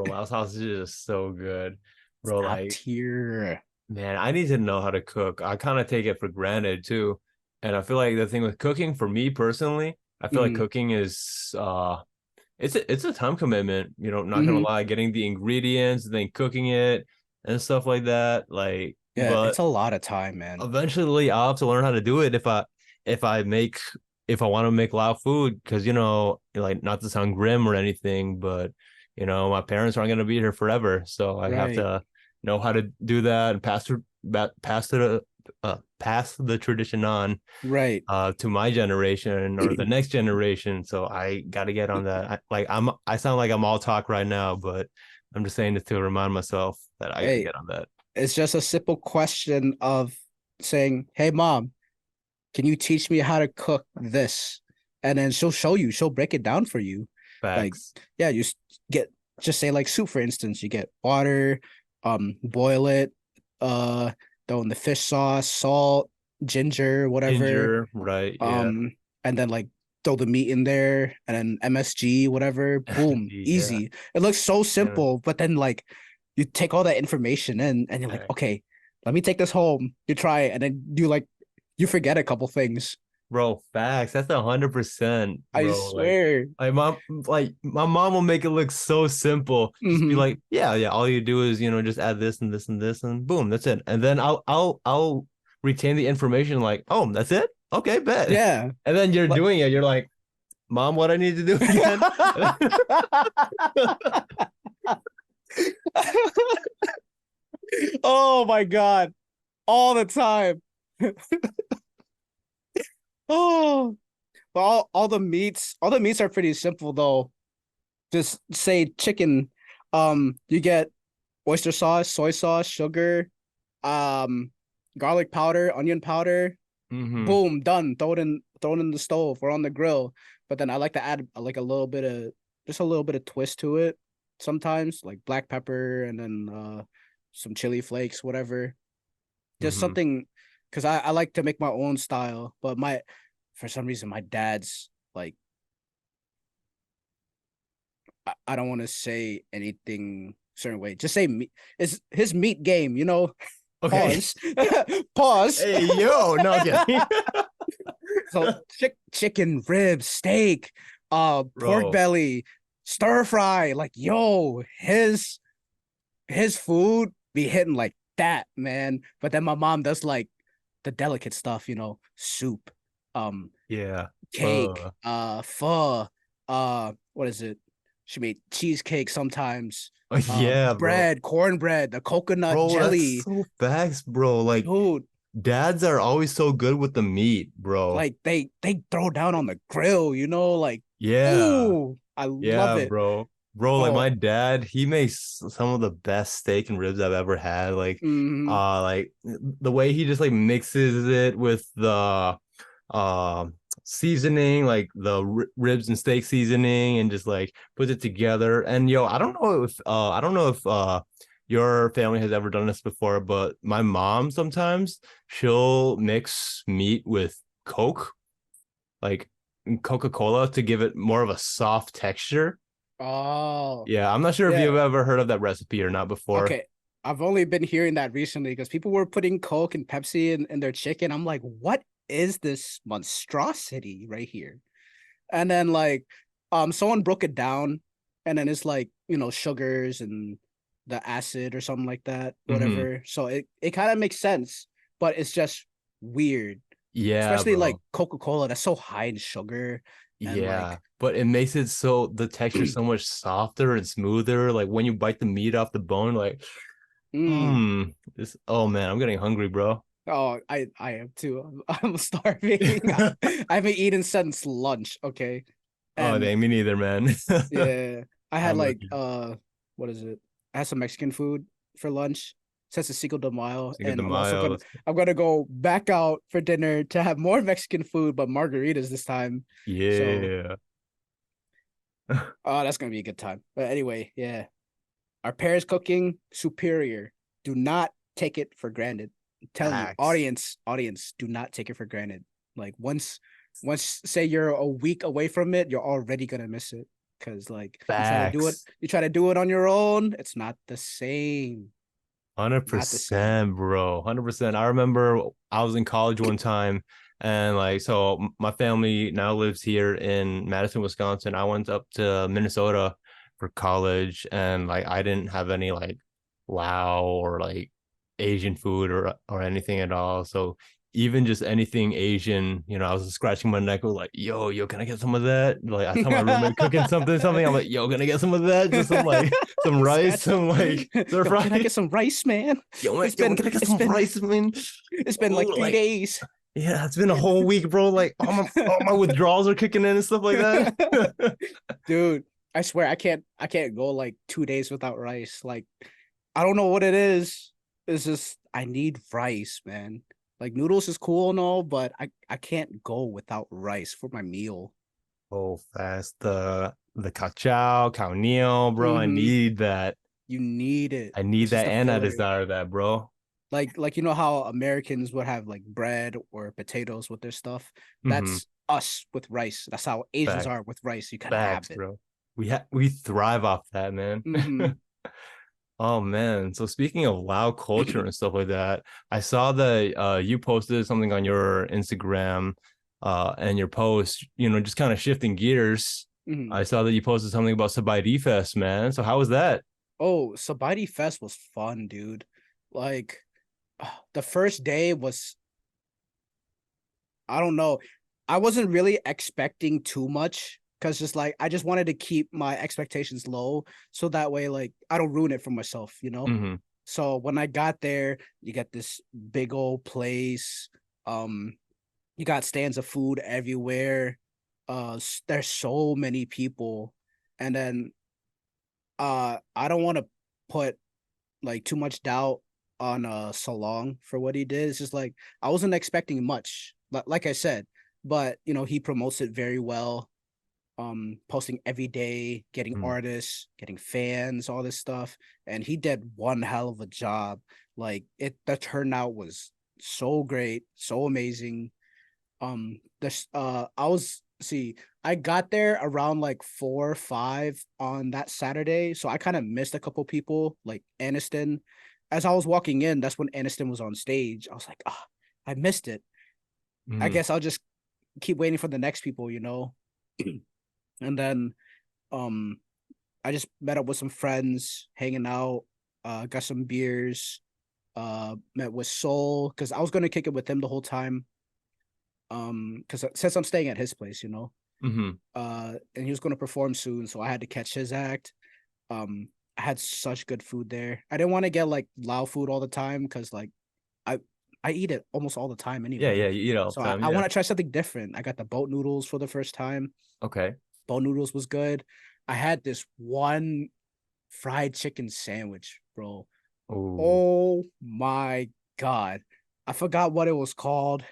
Speaker 1: Louse Sausage is so good. Bro,
Speaker 2: Top
Speaker 1: like,
Speaker 2: tier.
Speaker 1: man, I need to know how to cook. I kind of take it for granted too. And I feel like the thing with cooking for me personally, I feel like
Speaker 2: Mm-hmm.
Speaker 1: cooking is it's a time commitment, not gonna
Speaker 2: Mm-hmm.
Speaker 1: lie, getting the ingredients, then cooking it and stuff like that. Like,
Speaker 2: Yeah,
Speaker 1: but
Speaker 2: it's a lot of time, man.
Speaker 1: eventually I'll have to learn how to do it if I make if I want to make loud food because like not to sound grim or anything, but my parents aren't gonna be here forever, so I have
Speaker 2: Right.
Speaker 1: to know how to do that and pass the tradition on
Speaker 2: Right.
Speaker 1: to my generation or the next generation. So I got to get on that. I sound like I'm all talk right now, but I'm just saying this to remind myself that I got to
Speaker 2: Hey,
Speaker 1: get on that.
Speaker 2: it's just a simple question of saying, "Hey, mom, can you teach me how to cook this?" And then she'll show you, she'll break it down for you. Like,
Speaker 1: Facts.
Speaker 2: yeah, get just say like soup, for instance, you get water, boil it, uh, throw in the fish sauce, salt, ginger, whatever,
Speaker 1: Ginger, right? Yeah.
Speaker 2: um, and then like throw the meat in there and then MSG, whatever, boom,
Speaker 1: Yeah.
Speaker 2: easy. It looks so
Speaker 1: Yeah.
Speaker 2: simple, but then like you take all that information in and you're like,
Speaker 1: Hey,
Speaker 2: okay, let me take this home. You try it, and then you forget a couple things.
Speaker 1: bro, facts. That's 100%,
Speaker 2: I
Speaker 1: bro. Like,
Speaker 2: swear.
Speaker 1: my mom will make it look so simple. Just be
Speaker 2: Hmm.
Speaker 1: like, yeah, yeah. All you do is, just add this and this and this, and boom, that's it. And then I'll retain the information. Like, oh, that's it. Okay, bet.
Speaker 2: Yeah.
Speaker 1: And then you're
Speaker 2: But
Speaker 1: doing it. You're like, mom, what I need to do again?
Speaker 2: oh my god. All the time. Oh, but all the meats are pretty simple though. Just say chicken. You get oyster sauce, soy sauce, sugar, um, garlic powder, onion powder.
Speaker 1: Hmm.
Speaker 2: Boom, done. Throw it in the stove or on the grill. But then I like to add like just a little bit of twist to it. Sometimes like black pepper and then some chili flakes, whatever. Just
Speaker 1: Hmm.
Speaker 2: something because I like to make my own style. But for some reason my dad's like I don't want to say anything certain way. Just say meat. It's his meat game.
Speaker 1: Okay.
Speaker 2: Pause. Pause.
Speaker 1: Hey, yo, no kidding.
Speaker 2: So chicken, ribs, steak, pork
Speaker 1: Bro.
Speaker 2: belly, stir fry. Like, yo, his food be hitting like that, man. But then my mom does like the delicate stuff, soup, um,
Speaker 1: Yeah.
Speaker 2: cake, pho, what is it? She made cheesecake sometimes,
Speaker 1: Yeah, bro.
Speaker 2: bread, cornbread, the coconut
Speaker 1: Bro, that's
Speaker 2: jelly.
Speaker 1: so facts, bro. Like
Speaker 2: Dude,
Speaker 1: dads are always so good with the meat, bro.
Speaker 2: like they throw down on the grill, like,
Speaker 1: Yeah.
Speaker 2: ooh, I love
Speaker 1: Yeah,
Speaker 2: it.
Speaker 1: bro. Bro, like
Speaker 2: Oh,
Speaker 1: my dad, he makes some of the best steak and ribs I've ever had.
Speaker 2: mm-hmm.
Speaker 1: Like the way he just like mixes it with the uh seasoning, like the ribs and steak seasoning, and just like puts it together. And yo, I don't know if your family has ever done this before, but my mom sometimes she'll mix meat with Coke, like Coca-Cola, to give it more of a soft texture.
Speaker 2: Oh,
Speaker 1: Yeah, I'm not sure if you've
Speaker 2: yeah.
Speaker 1: ever heard of that recipe or not before.
Speaker 2: Okay. I've only been hearing that recently because people were putting Coke and Pepsi in their chicken. I'm like, what is this monstrosity right here? And then like someone broke it down and then it's like, sugars and the acid or something like that,
Speaker 1: Hmm.
Speaker 2: whatever. So it kind of makes sense, but it's just weird,
Speaker 1: Yeah,
Speaker 2: especially like
Speaker 1: bro.
Speaker 2: Coca-Cola that's so high in sugar and
Speaker 1: Yeah,
Speaker 2: like
Speaker 1: but it makes it so the texture so much softer and smoother. Like when you bite the meat off the bone, like,
Speaker 2: mm,
Speaker 1: this. Oh man, I'm getting hungry, bro.
Speaker 2: oh, I am too. I'm starving. I haven't eaten since lunch. Okay,
Speaker 1: Oh
Speaker 2: and
Speaker 1: dang, me neither, man.
Speaker 2: yeah, I had
Speaker 1: I'm
Speaker 2: like
Speaker 1: lucky.
Speaker 2: what is it? I had some Mexican food for lunch since it's Cinco de Mayo,
Speaker 1: Cinco de
Speaker 2: and
Speaker 1: Mayo.
Speaker 2: I'm gonna go back out for dinner to have more Mexican food, but margaritas this time. So
Speaker 1: Yeah.
Speaker 2: oh, that's gonna be a good time. But anyway, yeah, our parents cooking superior. Do not take it for granted. I'm telling you,
Speaker 1: Facts.
Speaker 2: audience, do not take it for granted. Like once say you're a week away from it, you're already gonna miss it. Cause like
Speaker 1: Facts.
Speaker 2: you try to do it on your own, it's not the same. Not the same.
Speaker 1: 100%, bro. 100%. I remember I was in college one time and like so my family now lives here in Madison, Wisconsin. I went up to Minnesota for college and like I didn't have any like wow or like Asian food or anything at all. So even just anything Asian, I was scratching my neck, was like, yo, can I get some of that? Like I saw my roommate cooking something. I'm like, yo, can I get some of that? Just some like some rice,
Speaker 2: Scratch.
Speaker 1: some like stir
Speaker 2: Yo, can I
Speaker 1: fry.
Speaker 2: get some rice, man?
Speaker 1: Yo, man, yo, can I get
Speaker 2: It's
Speaker 1: some
Speaker 2: been
Speaker 1: rice, man?
Speaker 2: it's been
Speaker 1: Oh,
Speaker 2: like three
Speaker 1: like,
Speaker 2: days.
Speaker 1: yeah, it's been a whole week, bro. Like, all my withdrawals are kicking in and stuff like that.
Speaker 2: Dude, I swear I can't go like 2 days without rice. Like I don't know what it is. It's just I need rice, man. Like noodles is cool and all, but I can't go without rice for my meal.
Speaker 1: Oh, fast. The cow neo, bro. I
Speaker 2: Mm-hmm.
Speaker 1: need that.
Speaker 2: You need it.
Speaker 1: I need
Speaker 2: It's just
Speaker 1: that
Speaker 2: a
Speaker 1: and I
Speaker 2: filler.
Speaker 1: desire that, bro.
Speaker 2: Like you know how Americans would have like bread or potatoes with their stuff.
Speaker 1: Mm-hmm.
Speaker 2: That's us with rice. That's how Asians
Speaker 1: Facts,
Speaker 2: are with rice. You gotta have
Speaker 1: facts,
Speaker 2: it.
Speaker 1: bro. We thrive off that, man.
Speaker 2: Mm-hmm.
Speaker 1: Oh man. So speaking of loud culture and stuff like that, I saw that you posted something on your Instagram and your post, just kind of shifting gears.
Speaker 2: Mm-hmm.
Speaker 1: I saw that you posted something about Sa Bai Dee Fest, man. So how was that?
Speaker 2: Oh, Sa Bai Dee Fest was fun, dude. Like the first day was I don't know. I wasn't really expecting too much because just like I just wanted to keep my expectations low so that way like I don't ruin it for myself, you know?
Speaker 1: Mm-hmm.
Speaker 2: So when I got there, you get this big old place. Um, you got stands of food everywhere. There's so many people. And then I don't want to put like too much doubt on Salong for what he did. It's just like I wasn't expecting much, like I said, but he promotes it very well. Posting every day, getting
Speaker 1: Mm-hmm.
Speaker 2: artists, getting fans, all this stuff, and he did one hell of a job. Like the turnout was so great, so amazing. This I was see I got there around like 4 or 5 on that Saturday, so I kind of missed a couple people like Aniston. As I was walking in, that's when Aniston was on stage. I was like, ah, I missed it. I
Speaker 1: Mm-hmm.
Speaker 2: guess I'll just keep waiting for the next people. And then um I just met up with some friends, hanging out, got some beers, met with Soul because I was gonna kick it with him the whole time. Because since I'm staying at his place.
Speaker 1: Mm-hmm.
Speaker 2: And he was gonna perform soon, so I had to catch his act. I had such good food there. I didn't want to get like Lao food all the time because like I I eat it almost all the time
Speaker 1: Yeah,
Speaker 2: anyway.
Speaker 1: yeah, you eat all
Speaker 2: So
Speaker 1: the
Speaker 2: I,
Speaker 1: time.
Speaker 2: I
Speaker 1: Yeah.
Speaker 2: want to try something different. I got the boat noodles for the first time.
Speaker 1: Okay.
Speaker 2: Boat noodles was good. I had this one fried chicken sandwich, bro.
Speaker 1: Oh,
Speaker 2: Oh my god. I forgot what it was called.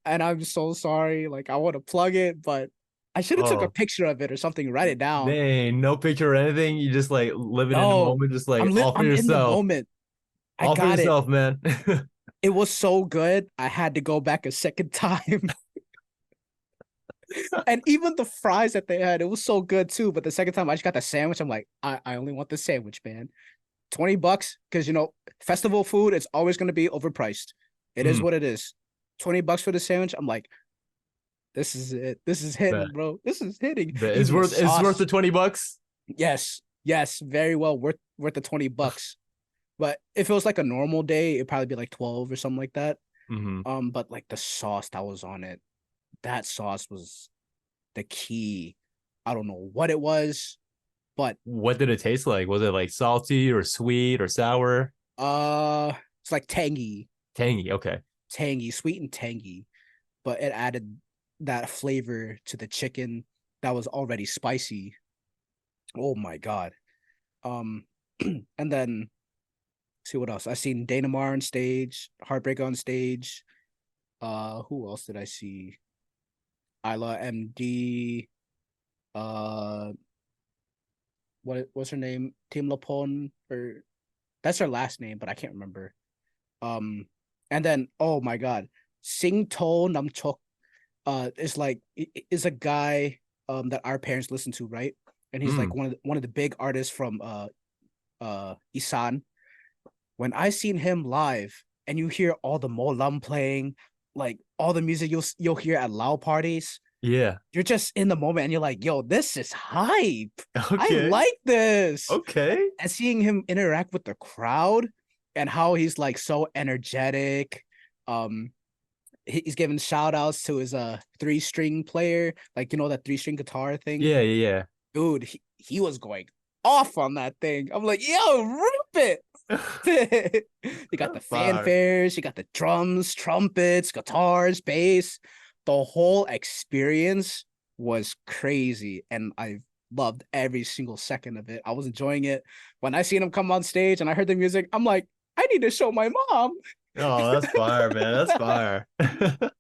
Speaker 2: And I'm so sorry. Like I want to plug it, but I should have took a
Speaker 1: oh,
Speaker 2: picture of it or something, write it down.
Speaker 1: dang, no picture or anything. You just like living in the
Speaker 2: No,
Speaker 1: moment, just like all for
Speaker 2: I'm in the
Speaker 1: yourself.
Speaker 2: moment. I
Speaker 1: All for
Speaker 2: got it.
Speaker 1: yourself, man.
Speaker 2: It was so good. I had to go back a second time. And even the fries that they had, it was so good too. But the second time I just got the sandwich, I'm like, I only want the sandwich, man. $20 because festival food it's always going to be overpriced. It is
Speaker 1: Mm,
Speaker 2: what it is. $20 for the sandwich. I'm like, this is it. This is
Speaker 1: bet,
Speaker 2: hitting, bro. This is hitting.
Speaker 1: bet. It's
Speaker 2: Even the
Speaker 1: worth
Speaker 2: sauce.
Speaker 1: the $20.
Speaker 2: Yes, yes, very well worth the $20. But if it was like a normal day, it'd probably be like 12 or something like that.
Speaker 1: Hmm.
Speaker 2: But like the sauce that was on it, that sauce was the key. I don't know what it was, but
Speaker 1: What did it taste like? Was it like salty or sweet or sour?
Speaker 2: it's like
Speaker 1: Tangy. Okay.
Speaker 2: sweet and tangy, but it added that flavor to the chicken that was already spicy. Oh my god. Um, and then see what else I seen. Danemar on stage, Heartbreak on stage. Who else did I see? Isla MD. Uh, what's her name? Tim Lapone, or that's her last name, but I can't remember. Um, and then oh my god, Sing To Namchok is like is a guy that our parents listen to, right? And he's like
Speaker 1: Mm.
Speaker 2: one of the big artists from Isan. When I seen him live and you hear all the molam playing, like all the music you'll hear at Lao parties,
Speaker 1: Yeah.
Speaker 2: you're just in the moment and you're like, yo, this is hype. I
Speaker 1: Okay.
Speaker 2: like this.
Speaker 1: Okay.
Speaker 2: And seeing him interact with the crowd and how he's like so energetic. Um, he's giving shout outs to his 3-string player, like that 3-string guitar thing.
Speaker 1: Yeah. Yeah.
Speaker 2: Dude, he was going off on that thing. I'm like, yo, rip it.
Speaker 1: Yeah.
Speaker 2: You got the
Speaker 1: That's fire.
Speaker 2: fanfares, you got the drums, trumpets, guitars, bass. The whole experience was crazy, and I loved every single second of it. I was enjoying it. When I seen him come on stage and I heard the music, I'm like, I need to show my mom.
Speaker 1: Oh, that's fire, man. That's fire. That's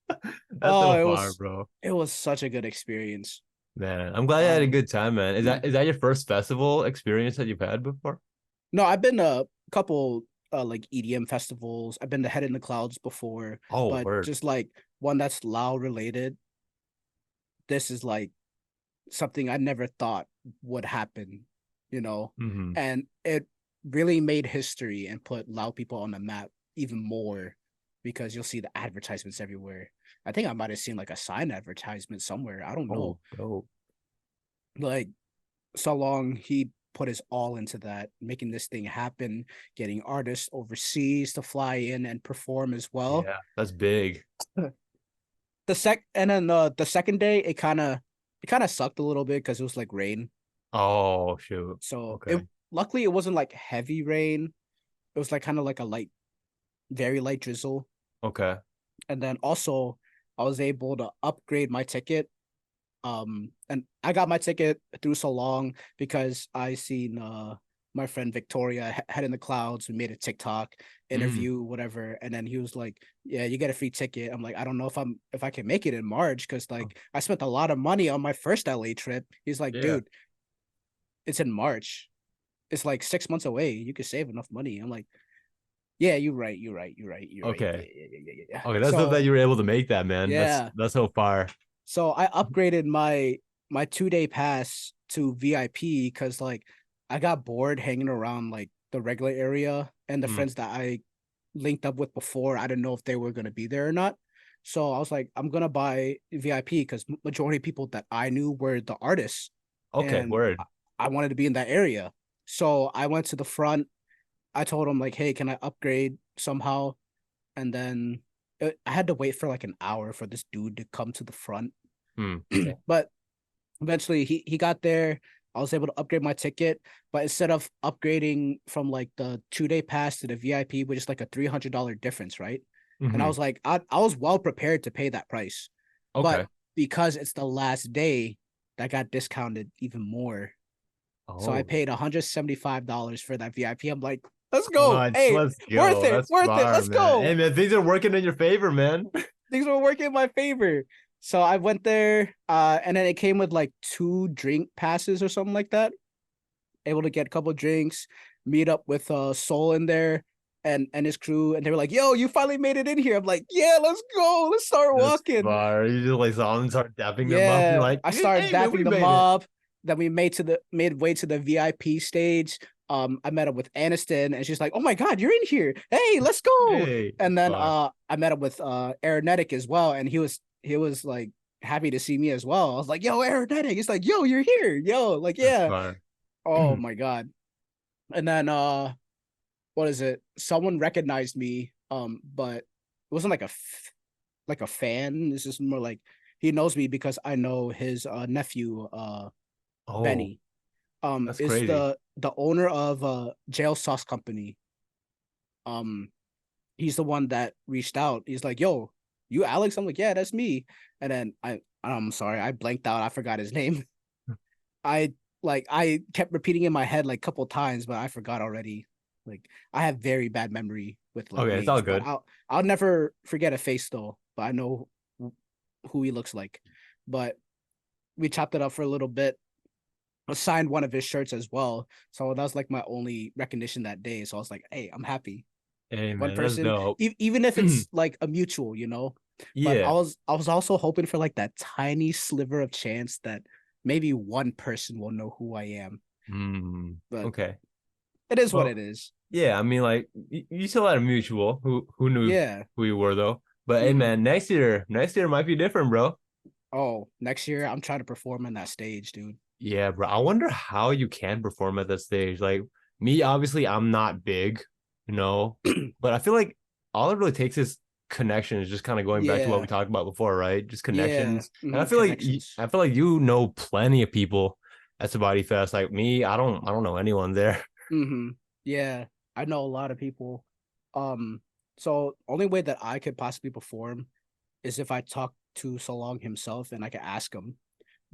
Speaker 2: Oh,
Speaker 1: so
Speaker 2: it
Speaker 1: fire,
Speaker 2: was
Speaker 1: bro.
Speaker 2: it was such a good experience.
Speaker 1: Man, I'm glad you had a
Speaker 2: Um,
Speaker 1: good time, man. Is that your first festival experience that you've had before?
Speaker 2: no, I've been to a couple like EDM festivals. I've been to Head in the Clouds before,
Speaker 1: Oh,
Speaker 2: but
Speaker 1: word.
Speaker 2: just like one that's Lao related. This is like something I never thought would happen, you know,
Speaker 1: Hmm.
Speaker 2: and it really made history and put Lao people on the map even more because you'll see the advertisements everywhere. I think I might have seen like a sign advertisement somewhere. I don't
Speaker 1: Oh,
Speaker 2: know.
Speaker 1: dope.
Speaker 2: Like so long he put his all into that, making this thing happen, getting artists overseas to fly in and perform as well.
Speaker 1: Yeah, that's big.
Speaker 2: The second day it kind of sucked a little bit because it was like rain.
Speaker 1: Oh, shoot.
Speaker 2: So it
Speaker 1: Okay.
Speaker 2: luckily it wasn't like heavy rain. It was like kind of like a light, very light drizzle.
Speaker 1: Okay.
Speaker 2: And then also I was able to upgrade my ticket. And I got my ticket through so long because I seen my friend Victoria Head in the Clouds. We made a TikTok
Speaker 1: Mm,
Speaker 2: interview, whatever, and then he was like, "Yeah, you get a free ticket." I'm like, "I don't know if I can make it in March because
Speaker 1: oh,
Speaker 2: like I spent a lot of money on my first LA trip." He's like,
Speaker 1: yeah.
Speaker 2: "Dude, it's in March. It's like 6 months away. You could save enough money." I'm like, "Yeah, you're right. You're right. You're right. You're right. Yeah,
Speaker 1: Okay.
Speaker 2: yeah, yeah, yeah, yeah, yeah."
Speaker 1: Okay. That's dope that
Speaker 2: So
Speaker 1: you were able to make that, man. That's
Speaker 2: yeah,
Speaker 1: that's so far.
Speaker 2: so I upgraded my 2-day pass to VIP because like I got bored hanging around like the regular area and the
Speaker 1: Mm,
Speaker 2: friends that I linked up with before. I didn't know if they were gonna be there or not. So I was like, I'm gonna buy VIP because majority of people that I knew were the artists,
Speaker 1: okay.
Speaker 2: and
Speaker 1: Word.
Speaker 2: I wanted to be in that area. So I went to the front. I told them like, hey, can I upgrade somehow? And then I had to wait for like an hour for this dude to come to the front.
Speaker 1: Mm,
Speaker 2: But eventually he got there. I was able to upgrade my ticket, but instead of upgrading from like the 2-day pass to the VIP, which is like a $300 difference, right? And I
Speaker 1: hmm.
Speaker 2: was like, I was well prepared to pay that price, but
Speaker 1: Okay.
Speaker 2: because it's the last day, that got discounted even more. So I
Speaker 1: Oh,
Speaker 2: paid $175 for that VIP. I'm like, let's go.
Speaker 1: clutch.
Speaker 2: Hey,
Speaker 1: Let's go. That's
Speaker 2: worth it.
Speaker 1: fire,
Speaker 2: Let's
Speaker 1: man. Hey,
Speaker 2: go.
Speaker 1: man, things are working in your favor, man.
Speaker 2: Things were working in my favor. So I went there, and then it came with like 2 drink passes or something like that. Able to get a couple drinks, meet up with Soul in there and his crew, and they were like, "Yo, you finally made it in here." I'm like, "Yeah, let's go. Let's start
Speaker 1: That's
Speaker 2: walking."
Speaker 1: fire. You just like saw them start dapping them up. You're
Speaker 2: Yeah,
Speaker 1: like,
Speaker 2: I
Speaker 1: hey,
Speaker 2: started
Speaker 1: hey, man, we
Speaker 2: dapping them
Speaker 1: made it.
Speaker 2: up. Then we made way to the VIP stage. I met up with Aniston, and she's like, "Oh my God, you're in here! Hey, let's go!"
Speaker 1: Hey,
Speaker 2: And
Speaker 1: that's
Speaker 2: then
Speaker 1: fire.
Speaker 2: I met up with Aeronetic as well, and he was like happy to see me as well. I was like, "Yo, Aeronetic!" He's like, "Yo, you're here, yo!" Like,
Speaker 1: That's
Speaker 2: yeah.
Speaker 1: fire.
Speaker 2: Oh my God. And then what is it? Someone recognized me, but it wasn't like a fan. This is more like he knows me because I know his nephew,
Speaker 1: Oh,
Speaker 2: Benny.
Speaker 1: that's
Speaker 2: Is
Speaker 1: crazy.
Speaker 2: the owner of Jail Sauce Company. Um, he's the one that reached out. He's like, "Yo, you Alex?" I'm like, "Yeah, that's me." And then I'm sorry, I blanked out. I forgot his name. I I kept repeating in my head like a couple times, but I forgot already. Like I have very bad memory with like
Speaker 1: Okay, it's all
Speaker 2: names, but
Speaker 1: good.
Speaker 2: I'll never forget a face though. But I know who he looks like. But we chopped it up for a little bit. I signed one of his shirts as well. So that was like my only recognition that day. So I was like, hey, I'm happy.
Speaker 1: Hey
Speaker 2: One
Speaker 1: man, that's
Speaker 2: person,
Speaker 1: dope.
Speaker 2: even if it's like a mutual, But
Speaker 1: Yeah.
Speaker 2: I was also hoping for like that tiny sliver of chance that maybe one person will know who I am. But
Speaker 1: Okay.
Speaker 2: it is what
Speaker 1: Well,
Speaker 2: it is.
Speaker 1: yeah, I mean, like you still had a mutual who knew
Speaker 2: Yeah.
Speaker 1: who you were though. But hey,
Speaker 2: Mm-hmm.
Speaker 1: man, next year might be different, bro.
Speaker 2: Oh, next year I'm trying to perform in that stage, dude.
Speaker 1: Yeah, bro. I wonder how you can perform at that stage. Like me, obviously, I'm not big, you know, but I feel like all it really takes is connections. Just kind of going back to what we
Speaker 2: Yeah.
Speaker 1: talked about before, right? Just
Speaker 2: Yeah.
Speaker 1: connections. And
Speaker 2: Connections.
Speaker 1: I feel like you know plenty of people at Sa Bai Dee Fest. Like me, I don't know anyone there.
Speaker 2: Mm-hmm. Yeah. I know a lot of people. Um, so only way that I could possibly perform is if I talk to Salong himself and I could ask him.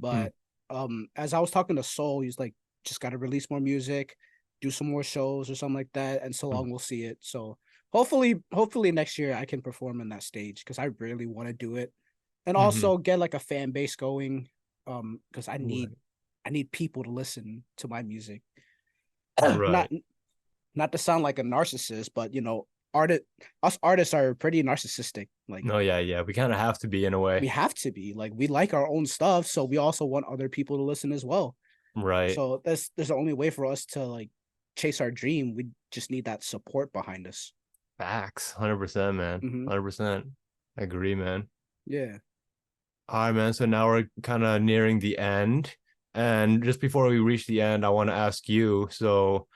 Speaker 1: Hmm.
Speaker 2: But as I was talking to Soul, he's like, just gotta release more music, do some more shows or something like that, and so
Speaker 1: Hmm.
Speaker 2: long we'll see it. So hopefully next year I can perform in that stage because I really want to do it. And
Speaker 1: Hmm.
Speaker 2: also get like a fan base going. Because
Speaker 1: Right.
Speaker 2: I need people to listen to my music. not
Speaker 1: Right.
Speaker 2: not to sound like a narcissist, but artist us artists are pretty narcissistic. Like
Speaker 1: No, yeah, yeah. We kind of have to be in a way.
Speaker 2: we have to be. Like we like our own stuff, so we also want other people to listen as well.
Speaker 1: Right.
Speaker 2: So that's the only way for us to like chase our dream. We just need that support behind us.
Speaker 1: Facts. 100%, man.
Speaker 2: Mm-hmm.
Speaker 1: 100%. I agree, man.
Speaker 2: Yeah.
Speaker 1: All right, man. So now we're kind of nearing the end. And just before we reach the end, I want to ask you. So,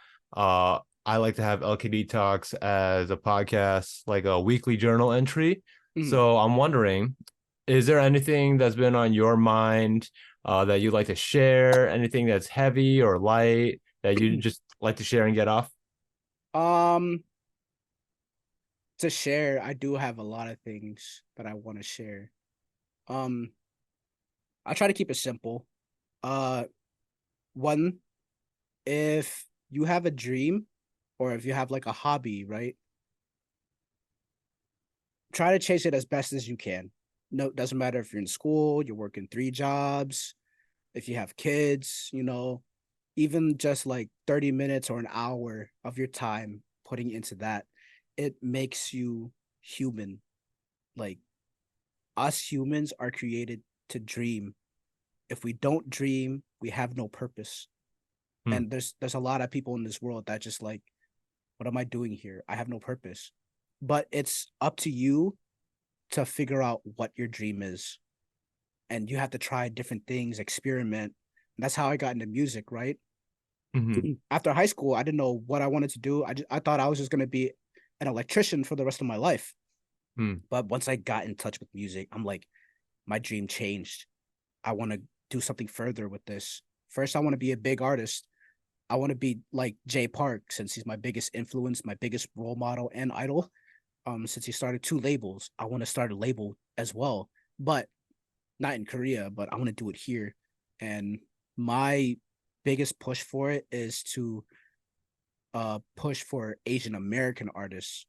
Speaker 1: I like to have LKD Talks as a podcast, like a weekly journal entry.
Speaker 2: Mm-hmm.
Speaker 1: So I'm wondering, is there anything that's been on your mind that you'd like to share? Anything that's heavy or light that you just like to share and get off?
Speaker 2: um, to share, I do have a lot of things that I want to share. Um, I try to keep it simple. Uh, one, if you have a dream or if you have like a hobby, right? Try to chase it as best as you can. No, it doesn't matter if you're in school, you're working 3 jobs, if you have kids, even just like 30 minutes or an hour of your time putting into that, it makes you human. Like us humans are created to dream. If we don't dream, we have no purpose.
Speaker 1: Hmm.
Speaker 2: And there's a lot of people in this world that just like, what am I doing here? I have no purpose. But it's up to you to figure out what your dream is. And you have to try different things, experiment. And that's how I got into music, right?
Speaker 1: Hmm.
Speaker 2: After high school, I didn't know what I wanted to do. I thought I was just going to be an electrician for the rest of my life.
Speaker 1: Hmm.
Speaker 2: But once I got in touch with music, I'm like, my dream changed. I want to do something further with this. First, I want to be a big artist. I want to be like Jay Park since he's my biggest influence, my biggest role model and idol. Since he started 2 labels, I want to start a label as well, but not in Korea, but I want to do it here. And my biggest push for it is to push for Asian American artists,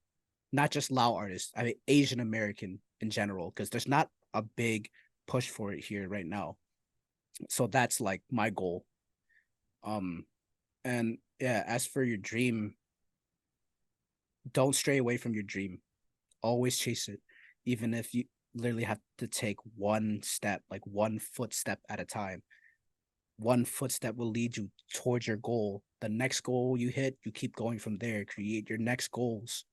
Speaker 2: not just Lao artists. I mean Asian American in general, because there's not a big push for it here right now. So that's like my goal. Um, and yeah, as for your dream, don't stray away from your dream. Always chase it, even if you literally have to take one step, like one footstep at a time. One footstep will lead you towards your goal. The next goal you hit, you keep going from there. Create your next goals.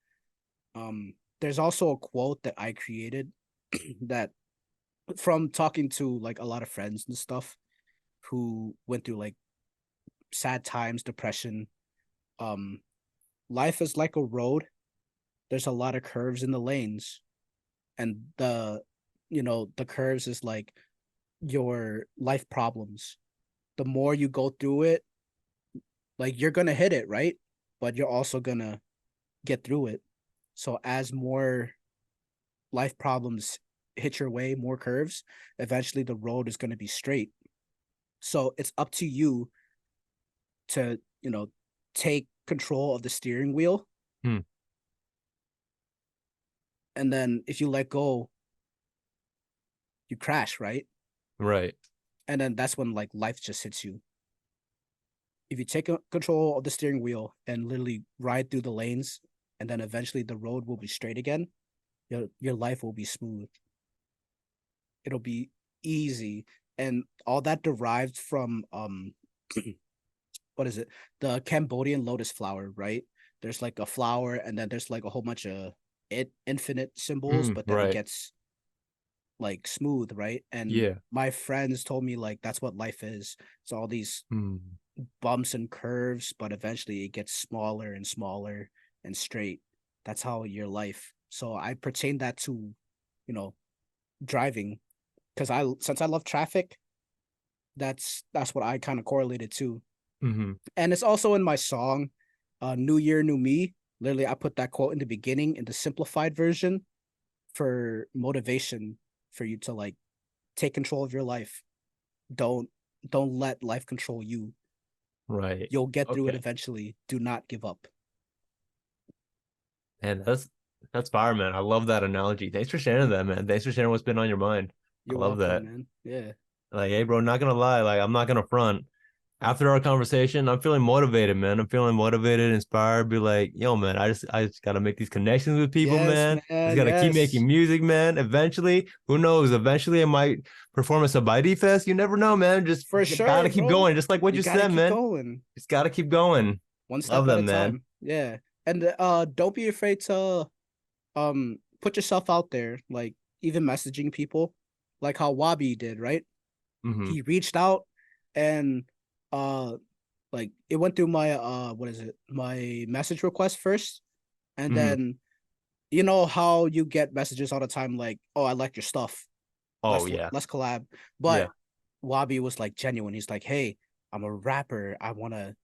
Speaker 2: There's also a quote that I created that from talking to like a lot of friends and stuff who went through like sad times, depression. um life is like a road. There's a lot of curves in the lanes, and the curves is like your life problems. The more you go through it, like you're gonna hit it, right? But you're also gonna get through it. So as more life problems hit your way, more curves, eventually the road is gonna be straight. So it's up to you to, take control of the steering wheel.
Speaker 1: Hmm.
Speaker 2: And then if you let go, you crash, right?
Speaker 1: Right.
Speaker 2: And then that's when like life just hits you. If you take control of the steering wheel and literally ride through the lanes, and then eventually the road will be straight again, your life will be smooth. It'll be easy, and all that derived from what is it? The Cambodian lotus flower, right? There's like a flower, and then there's like a whole bunch of infinite symbols, but then it
Speaker 1: Right.
Speaker 2: gets like smooth, right? And
Speaker 1: Yeah.
Speaker 2: my friends told me like that's what life is. It's all these
Speaker 1: Mm.
Speaker 2: bumps and curves, but eventually it gets smaller and smaller and straight. That's how your life. So I pertain that to, you know, driving, because since I love traffic, that's what I kind of correlated to.
Speaker 1: Hmm.
Speaker 2: And it's also in my song, New Year, New Me. Literally, I put that quote in the beginning in the simplified version for motivation for you to like take control of your life. Don't don't let life control you.
Speaker 1: Right.
Speaker 2: You'll get through it
Speaker 1: Okay.
Speaker 2: eventually. Do not give up.
Speaker 1: And that's fire, man. I love that analogy. Thanks for sharing that, man. Thanks for sharing what's been on your mind. I
Speaker 2: You're
Speaker 1: love
Speaker 2: welcome,
Speaker 1: that.
Speaker 2: man. Yeah.
Speaker 1: Like, hey, bro, not gonna lie, like I'm not gonna front. After our conversation, I'm feeling motivated, man. I'm feeling motivated, inspired. Be like, yo, man, I just gotta make these connections with people,
Speaker 2: Yes,
Speaker 1: man. Just
Speaker 2: man.
Speaker 1: gotta keep
Speaker 2: Yes.
Speaker 1: making music, man. Eventually, who knows? Eventually, I might perform at Sa Bai Dee Fest. You never know, man. Just
Speaker 2: For
Speaker 1: gotta
Speaker 2: sure,
Speaker 1: keep
Speaker 2: bro.
Speaker 1: going, just like what
Speaker 2: You
Speaker 1: you
Speaker 2: gotta
Speaker 1: said,
Speaker 2: keep
Speaker 1: man.
Speaker 2: going.
Speaker 1: Just gotta keep going.
Speaker 2: One
Speaker 1: Love
Speaker 2: step at
Speaker 1: that,
Speaker 2: a
Speaker 1: man.
Speaker 2: time. Yeah. And don't be afraid to put yourself out there, like even messaging people, like how Wabi did, right?
Speaker 1: Hmm.
Speaker 2: He reached out, and uh like it went through my what is it? My message request first, and
Speaker 1: Hmm.
Speaker 2: then you know how you get messages all the time like, "Oh, I like your stuff.
Speaker 1: Oh
Speaker 2: Let's
Speaker 1: yeah,
Speaker 2: let's collab."
Speaker 1: yeah.
Speaker 2: But Wabi was like genuine. He's like, "Hey, I'm a rapper. I want to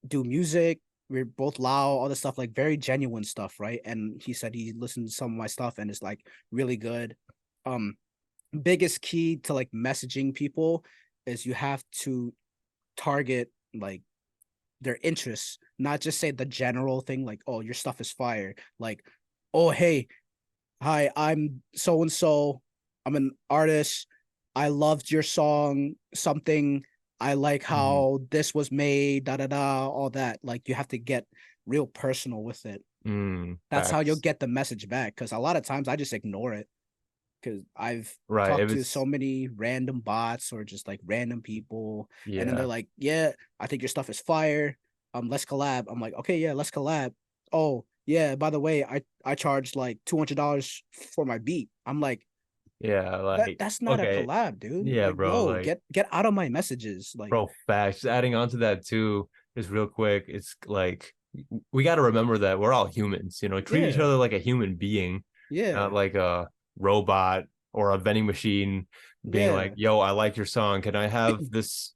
Speaker 2: do music. We're both Lao, all this stuff, like very genuine stuff, right?" And he said he listened to some of my stuff and it's like really good. Um, Biggest key to like messaging people is you have to target like their interests, not just say the general thing like, "Oh, your stuff is fire." Like, "Oh, hey, hi, I'm so and so. I'm an artist. I loved your song, something. I like
Speaker 1: Hmm.
Speaker 2: how this was made, da da da, all that." Like, you have to get real personal with it. That's how you'll
Speaker 1: Facts.
Speaker 2: get the message back. Because a lot of times I just ignore it because I've
Speaker 1: Right. If
Speaker 2: talked to
Speaker 1: it's
Speaker 2: so many random bots or just like random people, and then they're
Speaker 1: yeah,
Speaker 2: like, "Yeah, I think your stuff is fire. Let's collab." I'm like, "Okay, yeah, let's collab." "Oh, yeah, by the way, I charged like $200 for my beat." I'm like,
Speaker 1: yeah. Like
Speaker 2: that's not a
Speaker 1: okay,
Speaker 2: collab, dude.
Speaker 1: yeah,
Speaker 2: Like,
Speaker 1: bro.
Speaker 2: yo,
Speaker 1: Like
Speaker 2: get out of my messages. Like,
Speaker 1: bro, facts. Just adding on to that too, just real quick. It's like we got to remember that we're all humans. Treat each
Speaker 2: yeah,
Speaker 1: other like a human being, not
Speaker 2: yeah,
Speaker 1: like a robot or a vending machine. Being like,
Speaker 2: yeah,
Speaker 1: yo, I like your song. Can I have this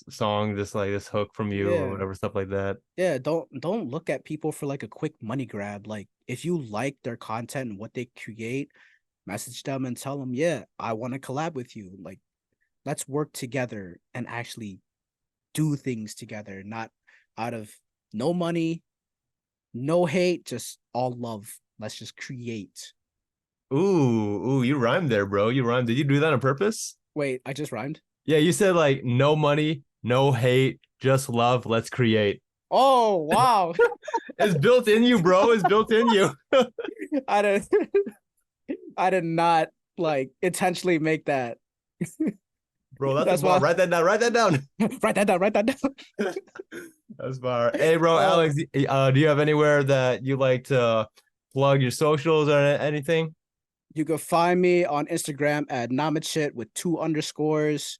Speaker 1: song, this hook from you or
Speaker 2: yeah,
Speaker 1: whatever stuff like that?
Speaker 2: yeah. Don't look at people for like a quick money grab. Like, if you like their content and what they create, message them and tell them, "Yeah, I want to collab with you. Like, let's work together and actually do things together, not out of no money, no hate, just all love. Let's just create."
Speaker 1: Ooh, you rhymed there, bro. You rhymed. Did you do that on purpose?
Speaker 2: Wait, I just rhymed.
Speaker 1: Yeah, you said like no money, no hate, just love. Let's create.
Speaker 2: Oh, wow.
Speaker 1: It's built in you, bro. It's built in you.
Speaker 2: I did I did not like intentionally make that.
Speaker 1: Bro, that's a
Speaker 2: That's
Speaker 1: bar.
Speaker 2: why.
Speaker 1: Write that down. Write that down.
Speaker 2: Write that down. Write that down.
Speaker 1: That's bar. Hey, bro,
Speaker 2: Oh,
Speaker 1: Alex, do you have anywhere that you like to plug your socials or anything?
Speaker 2: you can find me on Instagram at Nomichit with two underscores.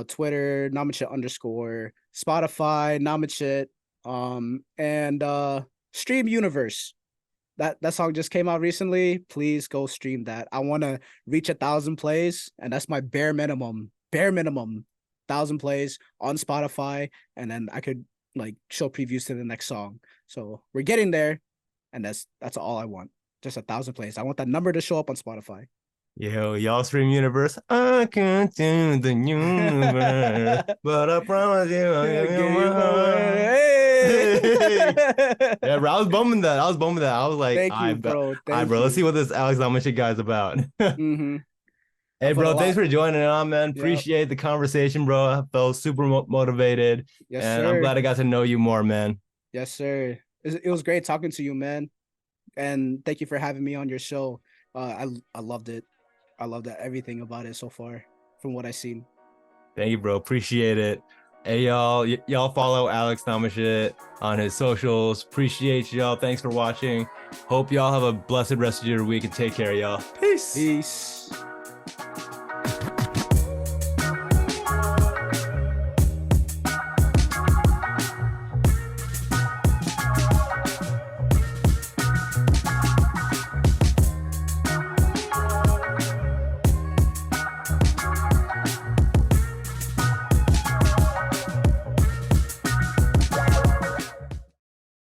Speaker 2: Twitter Nomichit underscore. Spotify Nomichit. And Stream Universe. That song just came out recently. Please go stream that. I want to reach 1,000 plays, and that's my bare minimum. Bare minimum, 1,000 plays on Spotify, and then I could like show previews to the next song. So we're getting there, and that's all I want. Just 1,000 plays. I want that number to show up on Spotify.
Speaker 1: Yo, y'all Stream Universe. I can't do the universe, but I promise you I'll give you my heart. Hey. Yeah, bro, I was bumming that. I was like,
Speaker 2: Thank you, bro. Thank
Speaker 1: bro, let's
Speaker 2: you.
Speaker 1: see what this Alex Nomichit guy's about.
Speaker 2: Mm-hmm.
Speaker 1: Hey, bro, thanks for joining on, man.
Speaker 2: Yep.
Speaker 1: Appreciate the conversation, bro. I felt super motivated.
Speaker 2: Yes,
Speaker 1: and
Speaker 2: sir.
Speaker 1: I'm glad I got to know you more, man.
Speaker 2: Yes, sir. It was great talking to you, man. And thank you for having me on your show. I loved it. I loved everything about it so far from what I've seen.
Speaker 1: Thank you, bro. Appreciate it. Hey, y'all follow Alex Nomichit on his socials. Appreciate y'all. Thanks for watching. Hope y'all have a blessed rest of your week and take care, y'all. Peace.
Speaker 2: Peace.